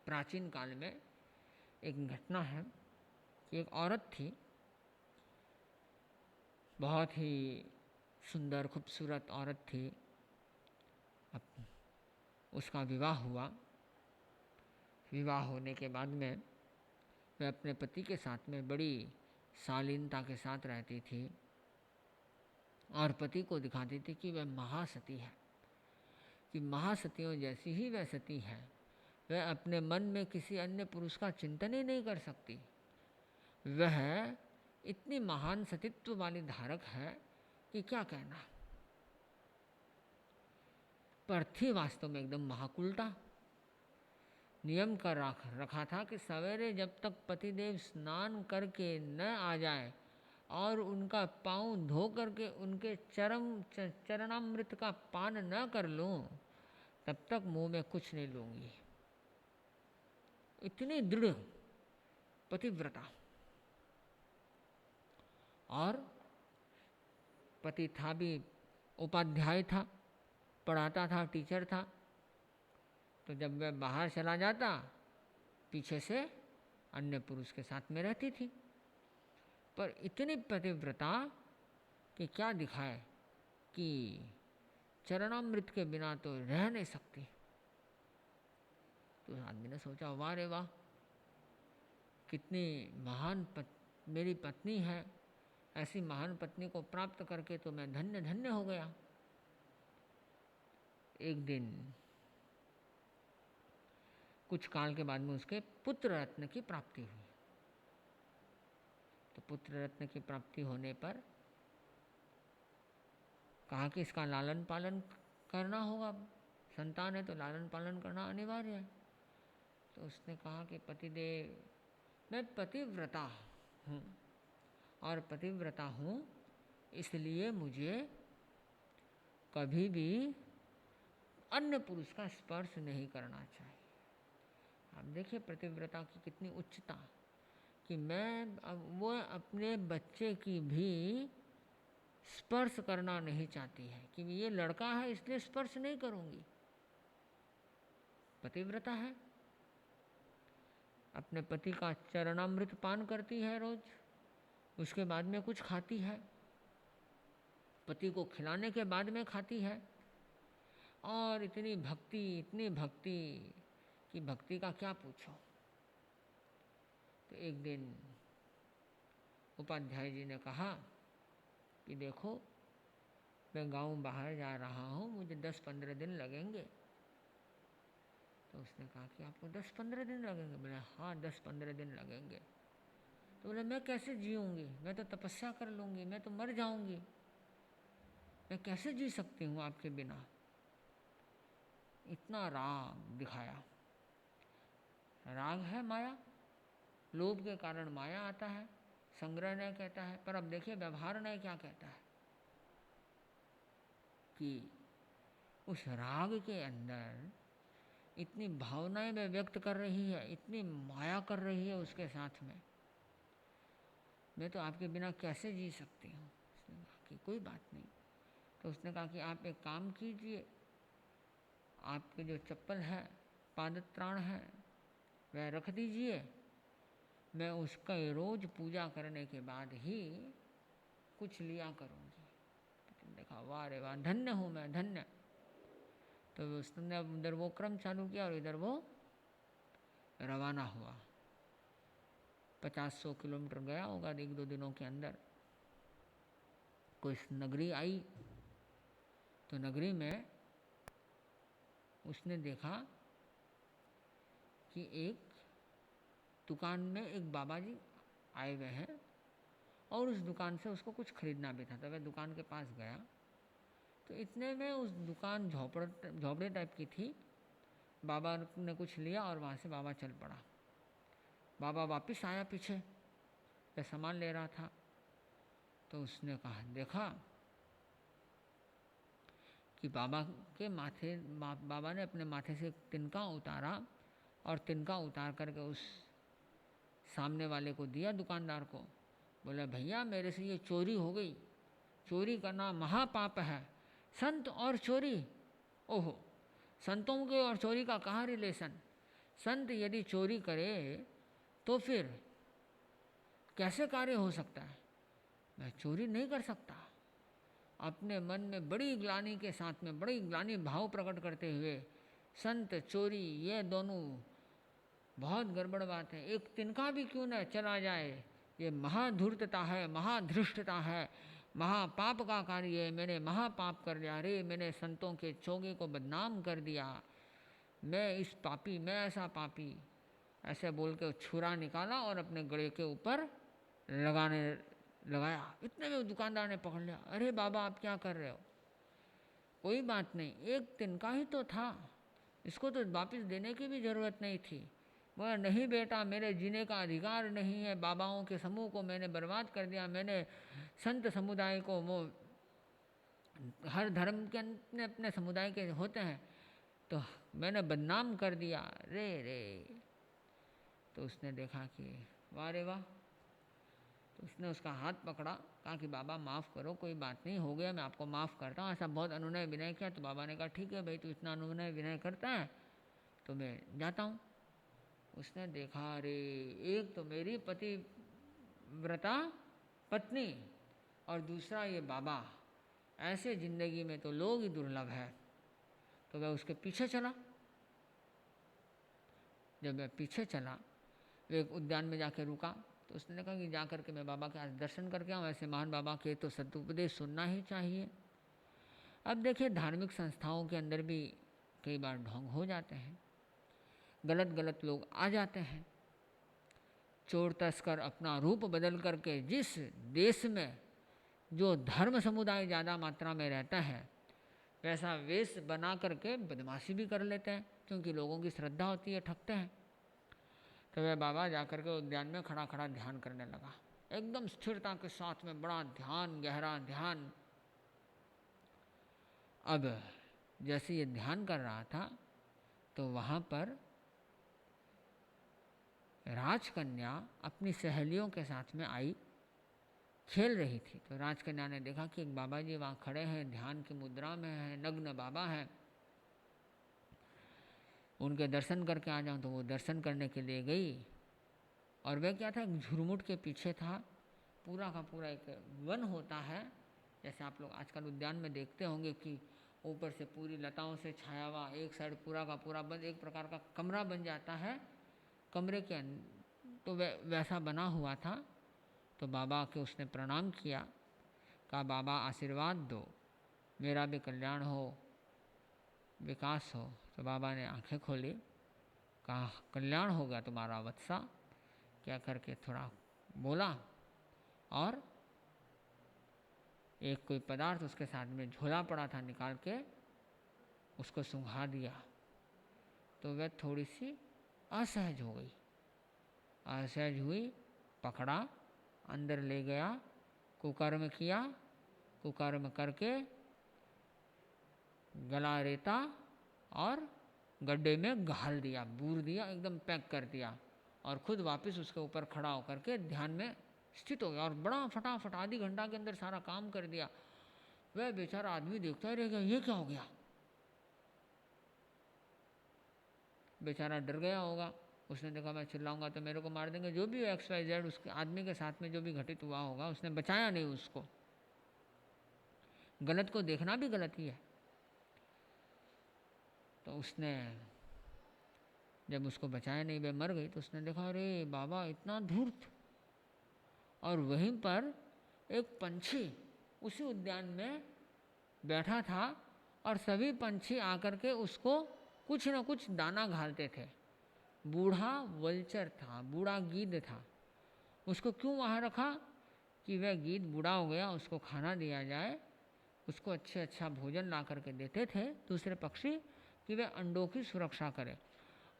प्राचीन काल में एक घटना है कि एक औरत थी, बहुत ही सुंदर खूबसूरत औरत थी। अब उसका विवाह हुआ। विवाह होने के बाद में वह अपने पति के साथ में बड़ी शालीनता के साथ रहती थी और पति को दिखाती थी कि वह महासती है, कि महासतियों जैसी ही वह सती है। वह अपने मन में किसी अन्य पुरुष का चिंतन ही नहीं कर सकती। वह इतनी महान सतीत्व वाली धारक है कि क्या कहना। पर थी वास्तव में एकदम महाकुल्टा। नियम कर रखा था कि सवेरे जब तक पतिदेव स्नान करके न आ जाए और उनका पाँव धो करके उनके चरणामृत का पान न कर लूं, तब तक मुंह में कुछ नहीं लूंगी। इतनी दृढ़ पतिव्रता। और पति था भी उपाध्याय था, पढ़ाता था, टीचर था। तो जब वह बाहर चला जाता, पीछे से अन्य पुरुष के साथ में रहती थी। पर इतनी पतिव्रता कि क्या दिखाए कि चरणामृत के बिना तो रह नहीं सकती। तो आदमी ने सोचा, वाह रे वाह, कितनी महान मेरी पत्नी है। ऐसी महान पत्नी को प्राप्त करके तो मैं धन्य धन्य हो गया। एक दिन कुछ काल के बाद में उसके पुत्र रत्न की प्राप्ति हुई। तो पुत्र रत्न की प्राप्ति होने पर कहा कि इसका लालन पालन करना होगा। संतान है तो लालन पालन करना अनिवार्य है। तो उसने कहा कि पतिदेव, मैं पतिव्रता हूँ और पतिव्रता हूँ इसलिए मुझे कभी भी अन्य पुरुष का स्पर्श नहीं करना चाहिए। आप देखिए पतिव्रता की कितनी उच्चता, कि वो अपने बच्चे की भी स्पर्श करना नहीं चाहती है कि ये लड़का है इसलिए स्पर्श नहीं करूंगी। पतिव्रता है, अपने पति का चरणामृत पान करती है रोज, उसके बाद में कुछ खाती है, पति को खिलाने के बाद में खाती है, और इतनी भक्ति कि भक्ति का क्या पूछो। तो एक दिन उपाध्याय जी ने कहा कि देखो मैं गांव बाहर जा रहा हूँ, मुझे 10-15 दिन लगेंगे। तो उसने कहा कि आपको 10-15 दिन लगेंगे? बोले हाँ 10-15 दिन लगेंगे। तो बोले मैं कैसे जीऊँगी, मैं तो तपस्या कर लूँगी, मैं तो मर जाऊँगी, मैं कैसे जी सकती हूँ आपके बिना। इतना राग दिखाया। राग है माया, लोभ के कारण माया आता है, संग्रह न्याय कहता है। पर अब देखिए व्यवहार न्याय क्या कहता है कि उस राग के अंदर इतनी भावनाएं में व्यक्त कर रही है, इतनी माया कर रही है उसके साथ में, मैं तो आपके बिना कैसे जी सकती हूँ। उसने कहा कि कोई बात नहीं। तो उसने कहा कि आप एक काम कीजिए, आपके जो चप्पल है, पादत्राण है, वह रख दीजिए, मैं उसका रोज पूजा करने के बाद ही कुछ लिया करूँगी। तो देखा वाह रे वाह, धन्य हूँ मैं, धन्य। तो उसने उधर वो क्रम चालू किया और इधर वो रवाना हुआ। 50-100 किलोमीटर गया होगा 1-2 दिनों के अंदर। कोई नगरी आई, तो नगरी में उसने देखा कि एक दुकान में एक बाबा जी आए हुए हैं और उस दुकान से उसको कुछ खरीदना भी था। तो वह दुकान के पास गया, तो इतने में उस दुकान झोपड़े टाइप की थी। बाबा ने कुछ लिया और वहाँ से बाबा चल पड़ा। बाबा वापस आया पीछे, वह सामान ले रहा था। तो उसने कहा, देखा कि बाबा ने अपने माथे से तिनका उतारा और तिनका उतार करके उस सामने वाले को दिया, दुकानदार को। बोला भैया मेरे से ये चोरी हो गई, चोरी करना महापाप है। संत और चोरी, ओहो, संतों के और चोरी का कहाँ रिलेशन। संत यदि चोरी करे तो फिर कैसे कार्य हो सकता है। मैं चोरी नहीं कर सकता। अपने मन में बड़ी ग्लानि के साथ में, बड़ी ग्लानि भाव प्रकट करते हुए, संत चोरी ये दोनों बहुत गड़बड़ बात है। एक तिनका भी क्यों न चला जाए, ये महाधूर्तता है, महाधृष्टता है, महापाप का कार्य है। मैंने महापाप कर दिया, अरे मैंने संतों के चोगे को बदनाम कर दिया, मैं इस पापी, मैं ऐसा पापी, ऐसे बोल के छुरा निकाला और अपने गले के ऊपर लगाया। इतने में दुकानदार ने पकड़ लिया, अरे बाबा आप क्या कर रहे हो। कोई बात नहीं, एक तिनका ही तो था, इसको तो वापस देने की भी ज़रूरत नहीं थी। बोला नहीं बेटा, मेरे जीने का अधिकार नहीं है, बाबाओं के समूह को मैंने बर्बाद कर दिया, मैंने संत समुदाय को, वो हर धर्म के अपने अपने समुदाय के होते हैं, तो मैंने बदनाम कर दिया, रे रे। तो उसने देखा कि वाह रे वाह। तो उसने उसका हाथ पकड़ा, कहा कि बाबा माफ़ करो, कोई बात नहीं, हो गया, मैं आपको माफ़ करता हूँ। ऐसा बहुत अनुनय विनय किया। तो बाबा ने कहा ठीक है भाई, तू इतना अनुनय विनय करता है तो मैं जाता हूँ। उसने देखा, अरे एक तो मेरी पतिव्रता पत्नी और दूसरा ये बाबा, ऐसे ज़िंदगी में तो लोग ही दुर्लभ है। तो वह उसके पीछे चला। जब वह पीछे चला, वह एक उद्यान में जाके रुका। तो उसने कहा कि जा करके मैं बाबा के आज दर्शन करके आऊँ, ऐसे महान बाबा के तो सदुपदेश सुनना ही चाहिए। अब देखिए धार्मिक संस्थाओं के अंदर भी कई बार ढोंग हो जाते हैं, गलत लोग आ जाते हैं। चोर तस्कर अपना रूप बदल करके जिस देश में जो धर्म समुदाय ज़्यादा मात्रा में रहता है, वैसा वेश बना करके बदमाशी भी कर लेते हैं, क्योंकि लोगों की श्रद्धा होती है, ठगते हैं। तो वह बाबा जाकर के उद्यान में खड़ा खड़ा ध्यान करने लगा, एकदम स्थिरता के साथ में, बड़ा ध्यान, गहरा ध्यान। अब जैसे ये ध्यान कर रहा था तो वहाँ पर राजकन्या अपनी सहेलियों के साथ में आई, खेल रही थी। तो राजकन्या ने देखा कि एक बाबा जी वहाँ खड़े हैं, ध्यान की मुद्रा में है, नग्न बाबा हैं, उनके दर्शन करके आ जाऊँ। तो वो दर्शन करने के लिए गई और वह क्या था, एक झुरमुट के पीछे था। पूरा का पूरा एक वन होता है, जैसे आप लोग आजकल उद्यान में देखते होंगे कि ऊपर से पूरी लताओं से छाया हुआ, एक साइड पूरा का पूरा बंद, एक प्रकार का कमरा बन जाता है कमरे के तो वैसा बना हुआ था। तो बाबा के उसने प्रणाम किया, कहा बाबा आशीर्वाद दो, मेरा भी कल्याण हो, विकास हो। तो बाबा ने आंखें खोली, कहा कल्याण हो गया तुम्हारा वत्सा, क्या करके थोड़ा बोला और एक कोई पदार्थ उसके साथ में झोला पड़ा था, निकाल के उसको सूंघा दिया। तो वह थोड़ी सी असहज हो गई, असहज हुई, पकड़ा, अंदर ले गया, कुकर्म किया, कुकर्म करके गला रेता और गड्ढे में घाल दिया, बूर दिया, एकदम पैक कर दिया और खुद वापस उसके ऊपर खड़ा होकर के ध्यान में स्थित हो गया और बड़ा फटाफट आधी घंटा के अंदर सारा काम कर दिया। वह बेचारा आदमी देखता ही रह गया, ये क्या हो गया। बेचारा डर गया होगा, उसने देखा मैं चिल्लाऊंगा तो मेरे को मार देंगे, जो भी XYZ उसके आदमी के साथ में जो भी घटित हुआ होगा, उसने बचाया नहीं उसको। गलत को देखना भी गलत ही है। तो उसने जब उसको बचाया नहीं, वह मर गई, तो उसने देखा अरे बाबा इतना धूर्त। और वहीं पर एक पंछी उसी उद्यान में बैठा था और सभी पंछी आकर के उसको कुछ न कुछ दाना घालते थे। बूढ़ा वल्चर था, बूढ़ा गीद था। उसको क्यों वहाँ रखा कि वह गीद बूढ़ा हो गया, उसको खाना दिया जाए, उसको अच्छा भोजन ला करके देते थे दूसरे पक्षी कि वह अंडों की सुरक्षा करे।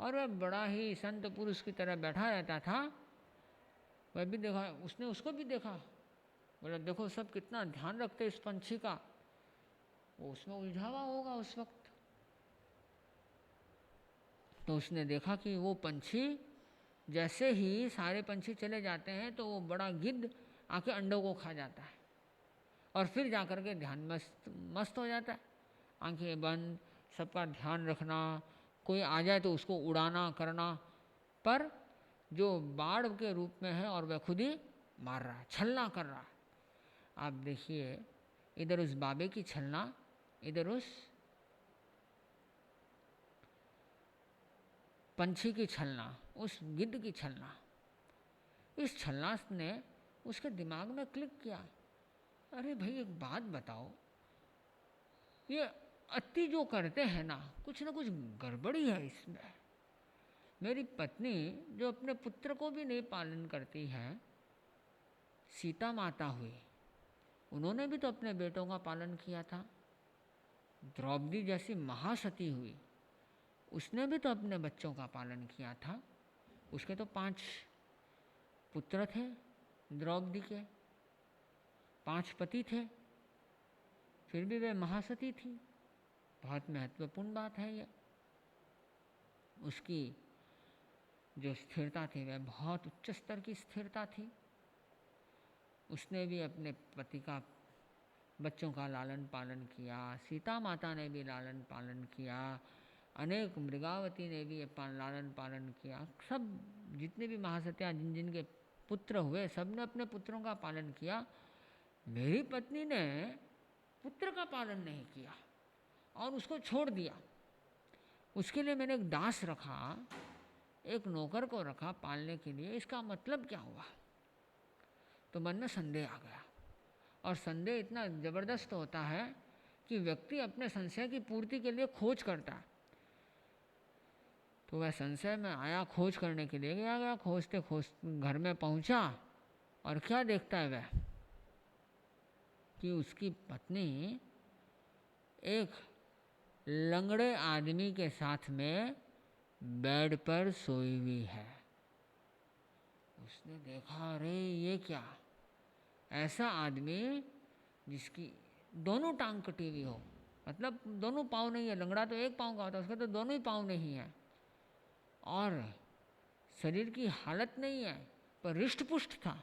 और वह बड़ा ही संत पुरुष की तरह बैठा रहता था। वह भी देखा, उसने उसको भी देखा, बोला देखो सब कितना ध्यान रखते इस पंछी का। वो उसमें उलझा हुआ होगा उस वक्त। तो उसने देखा कि वो पंछी जैसे ही सारे पंछी चले जाते हैं तो वो बड़ा गिद्ध आके अंडों को खा जाता है और फिर जाकर के ध्यान मस्त हो जाता है। आंखें बंद, सबका ध्यान रखना, कोई आ जाए तो उसको उड़ाना करना, पर जो बाढ़ के रूप में है और वह खुद ही मार रहा है, छलना कर रहा है। आप देखिए इधर उस बाबे की छलना, इधर उस पंछी की छलना, उस गिद्ध की छलना। इस छलना ने उसके दिमाग में क्लिक किया, अरे भाई एक बात बताओ, ये अति जो करते हैं ना कुछ गड़बड़ी है इसमें। मेरी पत्नी जो अपने पुत्र को भी नहीं पालन करती है, सीता माता हुई, उन्होंने भी तो अपने बेटों का पालन किया था। द्रौपदी जैसी महासती हुई, उसने भी तो अपने बच्चों का पालन किया था। उसके तो 5 पुत्र थे, द्रौपदी के 5 पति थे, फिर भी वह महासती थी। बहुत महत्वपूर्ण बात है ये। उसकी जो स्थिरता थी वह बहुत उच्च स्तर की स्थिरता थी। उसने भी अपने पति का, बच्चों का लालन पालन किया। सीता माता ने भी लालन पालन किया, अनेक मृगावती ने भी लालन पालन किया। सब जितने भी महासतियाँ जिन जिन के पुत्र हुए, सब ने अपने पुत्रों का पालन किया। मेरी पत्नी ने पुत्र का पालन नहीं किया और उसको छोड़ दिया। उसके लिए मैंने एक दास रखा, एक नौकर को रखा पालने के लिए। इसका मतलब क्या हुआ? तो मन में संदेह आ गया। और संदेह इतना ज़बरदस्त होता है कि व्यक्ति अपने संशय की पूर्ति के लिए खोज करता है। तो वह संशय में आया, खोज करने के लिए गया। खोजते खोजते घर में पहुंचा और क्या देखता है वह कि उसकी पत्नी एक लंगड़े आदमी के साथ में बेड पर सोई हुई है। उसने देखा, अरे ये क्या, ऐसा आदमी जिसकी दोनों टांग कटी हुई हो, मतलब दोनों पाँव नहीं है, लंगड़ा तो एक पाँव का होता है, उसके तो दोनों ही पाँव नहीं है, और शरीर की हालत नहीं है पर रिष्ट पुष्ट था।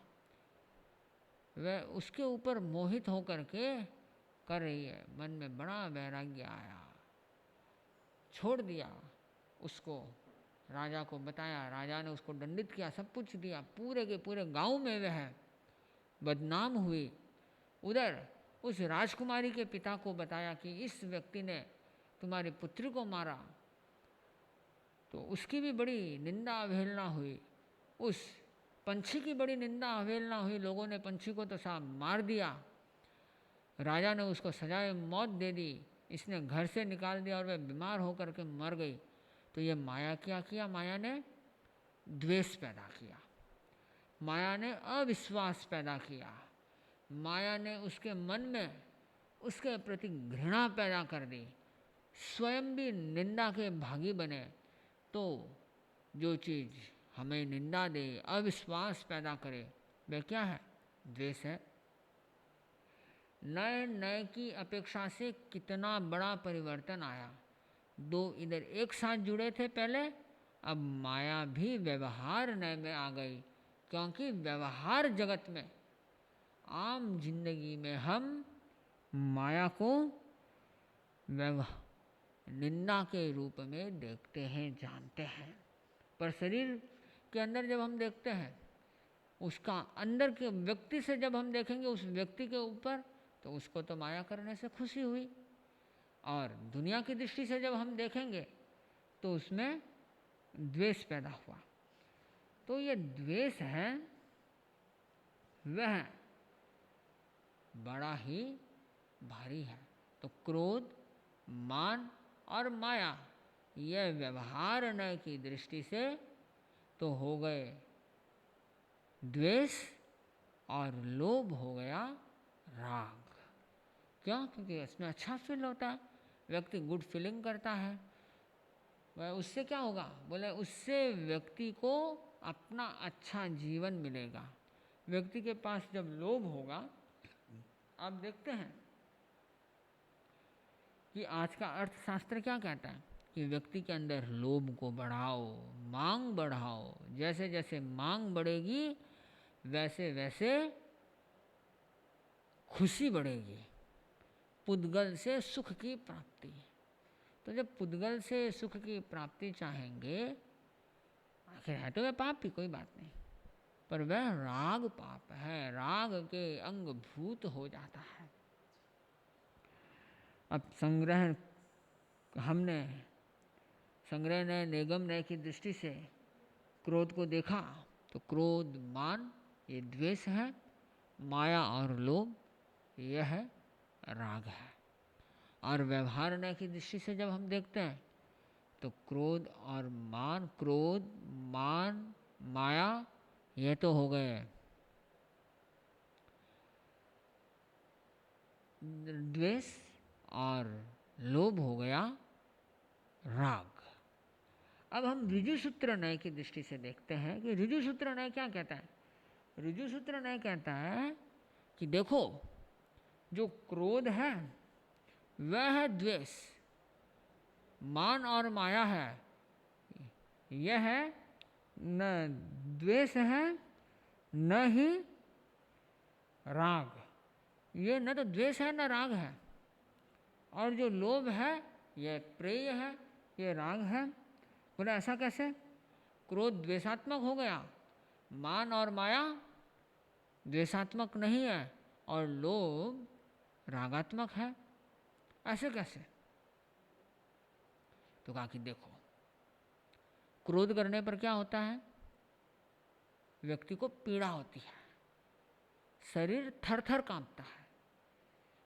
वह उसके ऊपर मोहित होकर के कर रही है। मन में बड़ा वैराग्य आया, छोड़ दिया उसको, राजा को बताया, राजा ने उसको दंडित किया, सब कुछ दिया, पूरे के पूरे गांव में वह बदनाम हुई। उधर उस राजकुमारी के पिता को बताया कि इस व्यक्ति ने तुम्हारी पुत्री को मारा, तो उसकी भी बड़ी निंदा अवहेलना हुई, उस पंछी की बड़ी निंदा अवहेलना हुई, लोगों ने पंछी को तो साहब मार दिया, राजा ने उसको सजाए मौत दे दी, इसने घर से निकाल दिया और वह बीमार होकर के मर गई। तो ये माया क्या किया? माया ने द्वेष पैदा किया, माया ने अविश्वास पैदा किया, माया ने उसके मन में उसके प्रति घृणा पैदा कर दी, स्वयं भी निंदा के भागी बने। तो जो चीज़ हमें निंदा दे, अविश्वास पैदा करे, वह क्या है? द्वेष है। नए नए की अपेक्षा से कितना बड़ा परिवर्तन आया। दो इधर एक साथ जुड़े थे पहले, अब माया भी व्यवहार नए में आ गई, क्योंकि व्यवहार जगत में, आम जिंदगी में हम माया को निंदा के रूप में देखते हैं, जानते हैं, पर शरीर के अंदर जब हम देखते हैं, उसका अंदर के व्यक्ति से जब हम देखेंगे उस व्यक्ति के ऊपर, तो उसको तो माया करने से खुशी हुई, और दुनिया की दृष्टि से जब हम देखेंगे तो उसमें द्वेष पैदा हुआ। तो ये द्वेष है, वह बड़ा ही भारी है। तो क्रोध, मान और माया, यह व्यवहार नय की दृष्टि से तो हो गए द्वेष, और लोभ हो गया राग। क्यों? क्योंकि इसमें अच्छा फील होता है, व्यक्ति गुड फीलिंग करता है। वह उससे क्या होगा? बोले उससे व्यक्ति को अपना अच्छा जीवन मिलेगा। व्यक्ति के पास जब लोभ होगा, आप देखते हैं कि आज का अर्थशास्त्र क्या कहता है कि व्यक्ति के अंदर लोभ को बढ़ाओ, मांग बढ़ाओ, जैसे जैसे मांग बढ़ेगी वैसे वैसे खुशी बढ़ेगी, पुद्गल से सुख की प्राप्ति। तो जब पुद्गल से सुख की प्राप्ति चाहेंगे, आखिर है तो वह पाप ही, कोई बात नहीं, पर वह राग पाप है, राग के अंग भूत हो जाता है। अब हमने संग्रह नय, निगम नय की दृष्टि से क्रोध को देखा, तो क्रोध, मान ये द्वेष है, माया और लोभ यह राग है। और व्यवहार नय की दृष्टि से जब हम देखते हैं तो क्रोध और मान, क्रोध, मान, माया ये तो हो गए द्वेष, और लोभ हो गया राग। अब हम ऋजुसूत्र नय की दृष्टि से देखते हैं कि ऋजुसूत्र नय क्या कहता है। ऋजुसूत्र नय कहता है कि देखो, जो क्रोध है वह है द्वेष, मान और माया है, यह है न द्वेष है न ही राग, ये न तो द्वेष है न राग है। और जो लोभ है यह प्रेय है, ये राग है। बोले ऐसा कैसे? क्रोध द्वेषात्मक हो गया, मान और माया द्वेषात्मक नहीं है, और लोभ रागात्मक है, ऐसे कैसे? तो कहा कि देखो, क्रोध करने पर क्या होता है? व्यक्ति को पीड़ा होती है, शरीर थर थर कांपता है।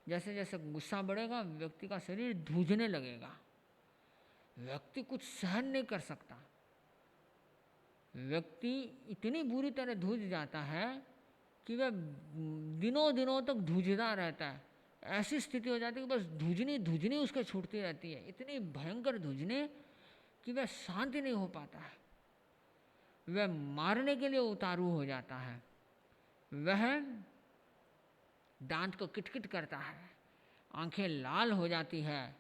जैसे जैसे गुस्सा बढ़ेगा व्यक्ति का शरीर धूझने लगेगा, व्यक्ति कुछ सहन नहीं कर सकता, व्यक्ति इतनी बुरी तरह धूझ जाता है कि वह दिनों दिनों तक धूझता रहता है। ऐसी स्थिति हो जाती है कि बस धूझनी धूझनी उसके छूटती रहती है, इतनी भयंकर धूझनी कि वह शांति नहीं हो पाता है, वह मारने के लिए उतारू हो जाता है, वह दांत को किटकिट करता है, आंखें लाल हो जाती है,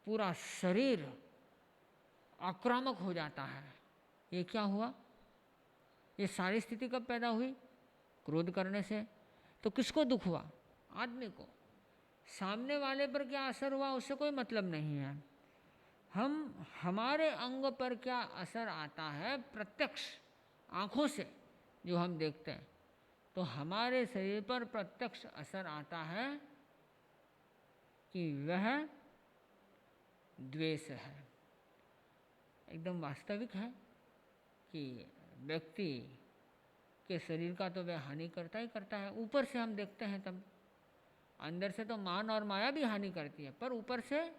पूरा शरीर आक्रामक हो जाता है। ये क्या हुआ? ये सारी स्थिति कब पैदा हुई? क्रोध करने से। तो किसको दुख हुआ? आदमी को। सामने वाले पर क्या असर हुआ उससे कोई मतलब नहीं है। हमारे अंग पर क्या असर आता है प्रत्यक्ष आँखों से जो हम देखते हैं, तो हमारे शरीर पर प्रत्यक्ष असर आता है कि वह द्वेष है। एकदम वास्तविक है कि व्यक्ति के शरीर का तो वह हानि करता ही करता है। ऊपर से हम देखते हैं तब, अंदर से तो मान और माया भी हानि करती है, पर ऊपर से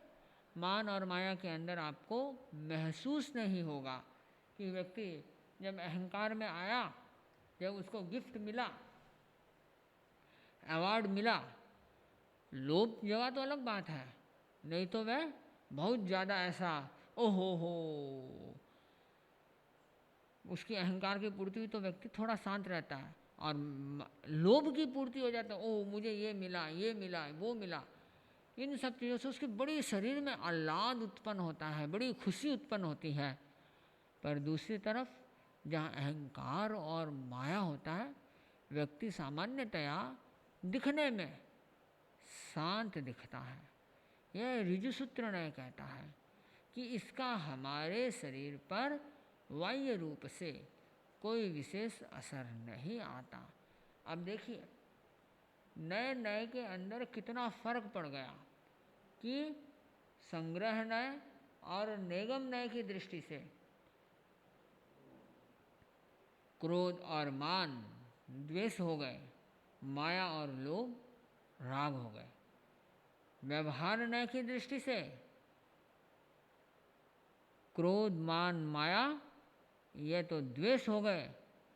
मान और माया के अंदर आपको महसूस नहीं होगा कि व्यक्ति जब अहंकार में आया, जब उसको गिफ्ट मिला, अवार्ड मिला, लोभ जगह तो अलग बात है, नहीं तो वह बहुत ज़्यादा ऐसा ओहो हो, उसकी अहंकार की पूर्ति हुई तो व्यक्ति थोड़ा शांत रहता है, और लोभ की पूर्ति हो जाता है, ओह मुझे ये मिला, ये मिला, वो मिला। इन सब चीज़ों से उसके बड़ी शरीर में आह्लाद उत्पन्न होता है, बड़ी खुशी उत्पन्न होती है। पर दूसरी तरफ जहाँ अहंकार और माया होता है, व्यक्ति सामान्यतया दिखने में शांत दिखता है। यह ऋजुसूत्र ने कहता है कि इसका हमारे शरीर पर बाह्य रूप से कोई विशेष असर नहीं आता। अब देखिए नए नए के अंदर कितना फर्क पड़ गया कि संग्रह नय और निगम नय की दृष्टि से क्रोध और मान द्वेष हो गए, माया और लोभ राग हो गए। व्यवहार नय की दृष्टि से क्रोध मान माया ये तो द्वेष हो गए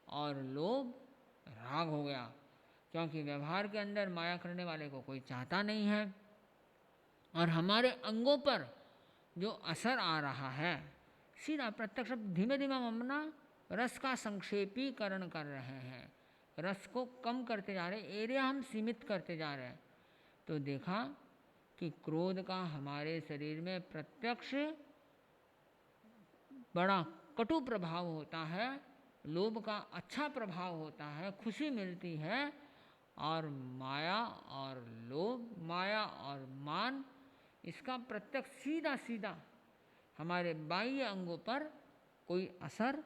और लोभ राग हो गया, क्योंकि व्यवहार के अंदर माया करने वाले को कोई चाहता नहीं है। और हमारे अंगों पर जो असर आ रहा है सीधा प्रत्यक्ष, धीमे धीमे हम अपना रस का संक्षेपीकरण कर रहे हैं, रस को कम करते जा रहे, एरिया हम सीमित करते जा रहे हैं। तो देखा कि क्रोध का हमारे शरीर में प्रत्यक्ष बड़ा कटु प्रभाव होता है, लोभ का अच्छा प्रभाव होता है, खुशी मिलती है। और माया और लोभ, माया और मान, इसका प्रत्यक्ष सीधा सीधा हमारे बाह्य अंगों पर कोई असर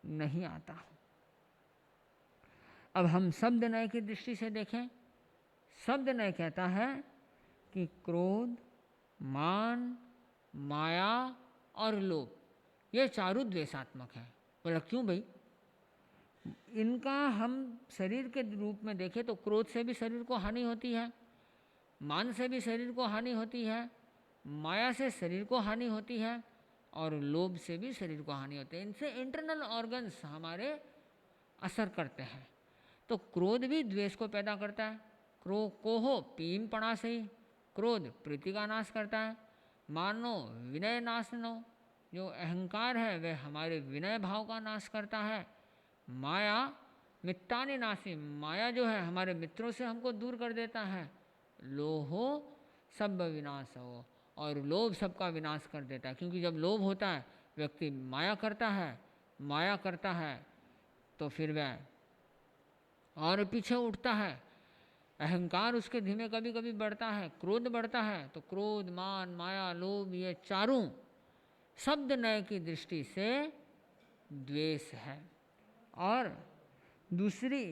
नहीं आता। अब हम शब्द नय की दृष्टि से देखें। शब्द नय कहता है कि क्रोध, मान, माया और लोभ ये चारों द्वेषात्मक है। बोला क्यों भाई? इनका हम शरीर के रूप में देखें तो क्रोध से भी शरीर को हानि होती है, मान से भी शरीर को हानि होती है, माया से शरीर को हानि होती है, और लोभ से भी शरीर को हानि होती है। इनसे इंटरनल ऑर्गन्स हमारे असर करते हैं। तो क्रोध भी द्वेष को पैदा करता है। कोहो पीम पणा से ही क्रोध प्रीति का नाश करता है। मानो विनय नाशनो, जो अहंकार है वह हमारे विनय भाव का नाश करता है। माया मित्तानि नाशी, माया जो है हमारे मित्रों से हमको दूर कर देता है। लोहो सब विनाश हो, और लोभ सबका विनाश कर देता है। क्योंकि जब लोभ होता है व्यक्ति माया करता है तो फिर वह और पीछे उठता है, अहंकार उसके धीमे कभी कभी बढ़ता है, क्रोध बढ़ता है। तो क्रोध, मान, माया, लोभ ये चारों शब्द नय की दृष्टि से द्वेष है। और दूसरी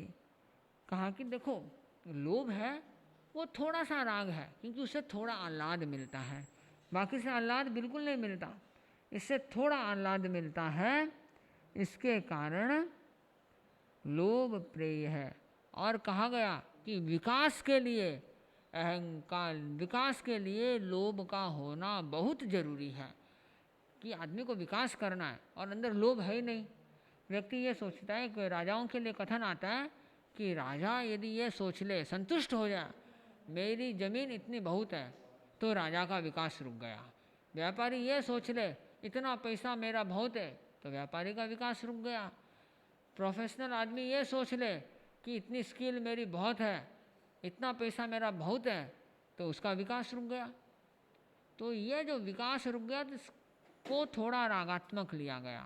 कहा कि देखो लोभ है वो थोड़ा सा राग है, क्योंकि उससे थोड़ा आह्लाद मिलता है, बाकी से आह्लाद बिल्कुल नहीं मिलता, इससे थोड़ा आह्लाद मिलता है, इसके कारण लोभ प्रिय है। और कहा गया कि विकास के लिए, अहंकार विकास के लिए लोभ का होना बहुत जरूरी है, कि आदमी को विकास करना है और अंदर लोभ है ही नहीं। व्यक्ति ये सोचता है कि राजाओं के लिए कथन आता है कि राजा यदि ये सोच ले, संतुष्ट हो जाए मेरी जमीन इतनी बहुत है, तो राजा का विकास रुक गया। व्यापारी ये सोच ले इतना पैसा मेरा बहुत है, तो व्यापारी का विकास रुक गया। प्रोफेशनल आदमी ये सोच ले कि इतनी स्किल मेरी बहुत है, इतना पैसा मेरा बहुत है, तो उसका विकास रुक गया। तो यह जो विकास रुक गया तो इसको थोड़ा रागात्मक लिया गया,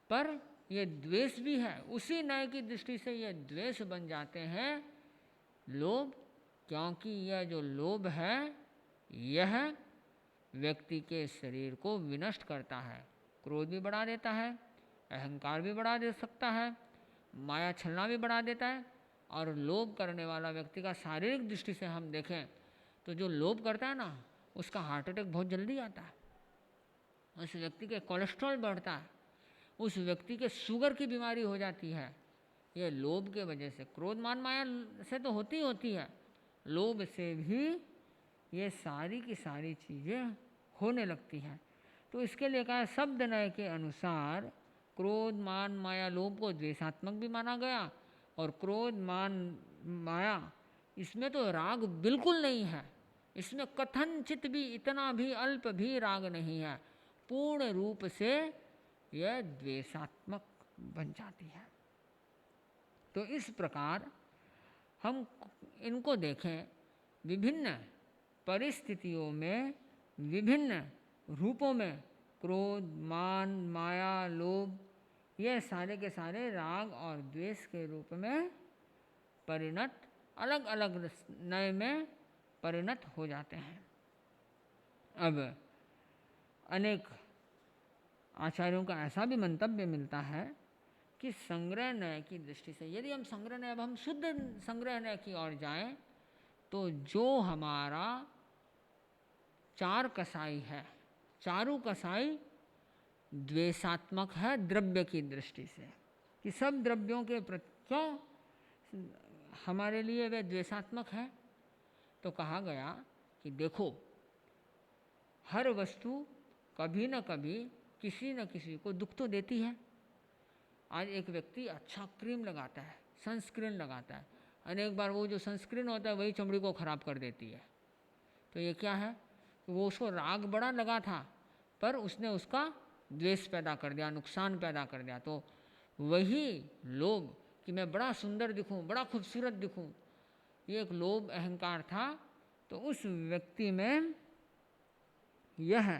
पर यह द्वेष भी है। उसी न्याय की दृष्टि से यह द्वेष बन जाते हैं लोभ, क्योंकि यह जो लोभ है यह व्यक्ति के शरीर को विनष्ट करता है, क्रोध भी बढ़ा देता है, अहंकार भी बढ़ा दे सकता है, माया छलना भी बढ़ा देता है। और लोभ करने वाला व्यक्ति का शारीरिक दृष्टि से हम देखें तो जो लोभ करता है ना, उसका हार्ट अटैक बहुत जल्दी आता है, उस व्यक्ति के कोलेस्ट्रॉल बढ़ता है, उस व्यक्ति के शुगर की बीमारी हो जाती है। यह लोभ के वजह से, क्रोध मान माया से तो होती है, लोभ से भी ये सारी की सारी चीज़ें होने लगती हैं। तो इसके लिए कहा शब्द नय के अनुसार क्रोध मान माया लोभ को द्वेषात्मक भी माना गया, और क्रोध मान माया इसमें तो राग बिल्कुल नहीं है, इसमें कथनचित भी इतना भी अल्प भी राग नहीं है, पूर्ण रूप से यह द्वेषात्मक बन जाती है। तो इस प्रकार हम इनको देखें, विभिन्न परिस्थितियों में विभिन्न रूपों में क्रोध मान माया लोभ ये सारे के सारे राग और द्वेष के रूप में परिणत, अलग अलग नय में परिणत हो जाते हैं। अब अनेक आचार्यों का ऐसा भी मंतव्य मिलता है कि संग्रह नय की दृष्टि से, यदि हम संग्रह नय, अब हम शुद्ध संग्रह नय की ओर जाएं, तो जो हमारा चार कसाई है, चारू कसाई द्वेषात्मक है द्रव्य की दृष्टि से, कि सब द्रव्यों के प्रति क्यों हमारे लिए वे द्वेषात्मक है। तो कहा गया कि देखो, हर वस्तु कभी न कभी किसी न किसी को दुख तो देती है। आज एक व्यक्ति अच्छा क्रीम लगाता है, सनस्क्रीन लगाता है, अनेक बार वो जो सनस्क्रीन होता है वही चमड़ी को ख़राब कर देती है। तो ये क्या है? वो उसको राग बड़ा लगा था, पर उसने उसका द्वेष पैदा कर दिया, नुकसान पैदा कर दिया। तो वही लोभ कि मैं बड़ा सुंदर दिखूं, बड़ा खूबसूरत दिखूं, ये एक लोभ अहंकार था। तो उस व्यक्ति में यह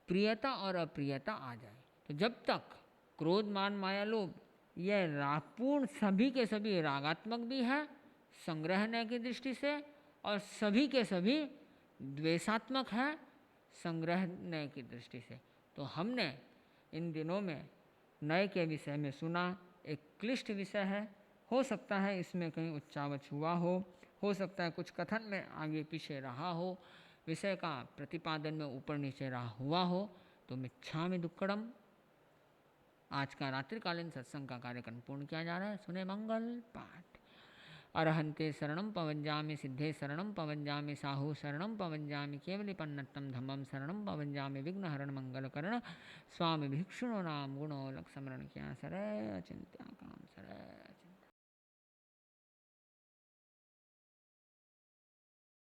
प्रियता और अप्रियता आ जाए। तो जब तक क्रोध मान माया लोभ यह रागपूर्ण सभी के सभी रागात्मक भी है संग्रहणय की दृष्टि से, और सभी के सभी द्वेषात्मक है संग्रहणय की दृष्टि से। तो हमने इन दिनों में नय के विषय में सुना, एक क्लिष्ट विषय है, हो सकता है इसमें कहीं उच्चावच हुआ हो सकता है कुछ कथन में आगे पीछे रहा हो, विषय का प्रतिपादन में ऊपर नीचे रहा हुआ हो, तो मिच्छामि दुक्कडम। आज का रात्रिकालीन सत्संग का कार्यक्रम पूर्ण किया जा रहा है। सुने मंगल पाठ। अरहंते शरणं पवंजामि, सिद्धे शरणं पवंजामि, साहु शरणं पवंजामि, केवलिपन्नतं धम्मं शरणं पवंजामि, विघ्नहरण मंगलकरण स्वामी भिक्षुणो नाम गुणो लक्ष्मरण किया सरे अचिंत्या काम सरे।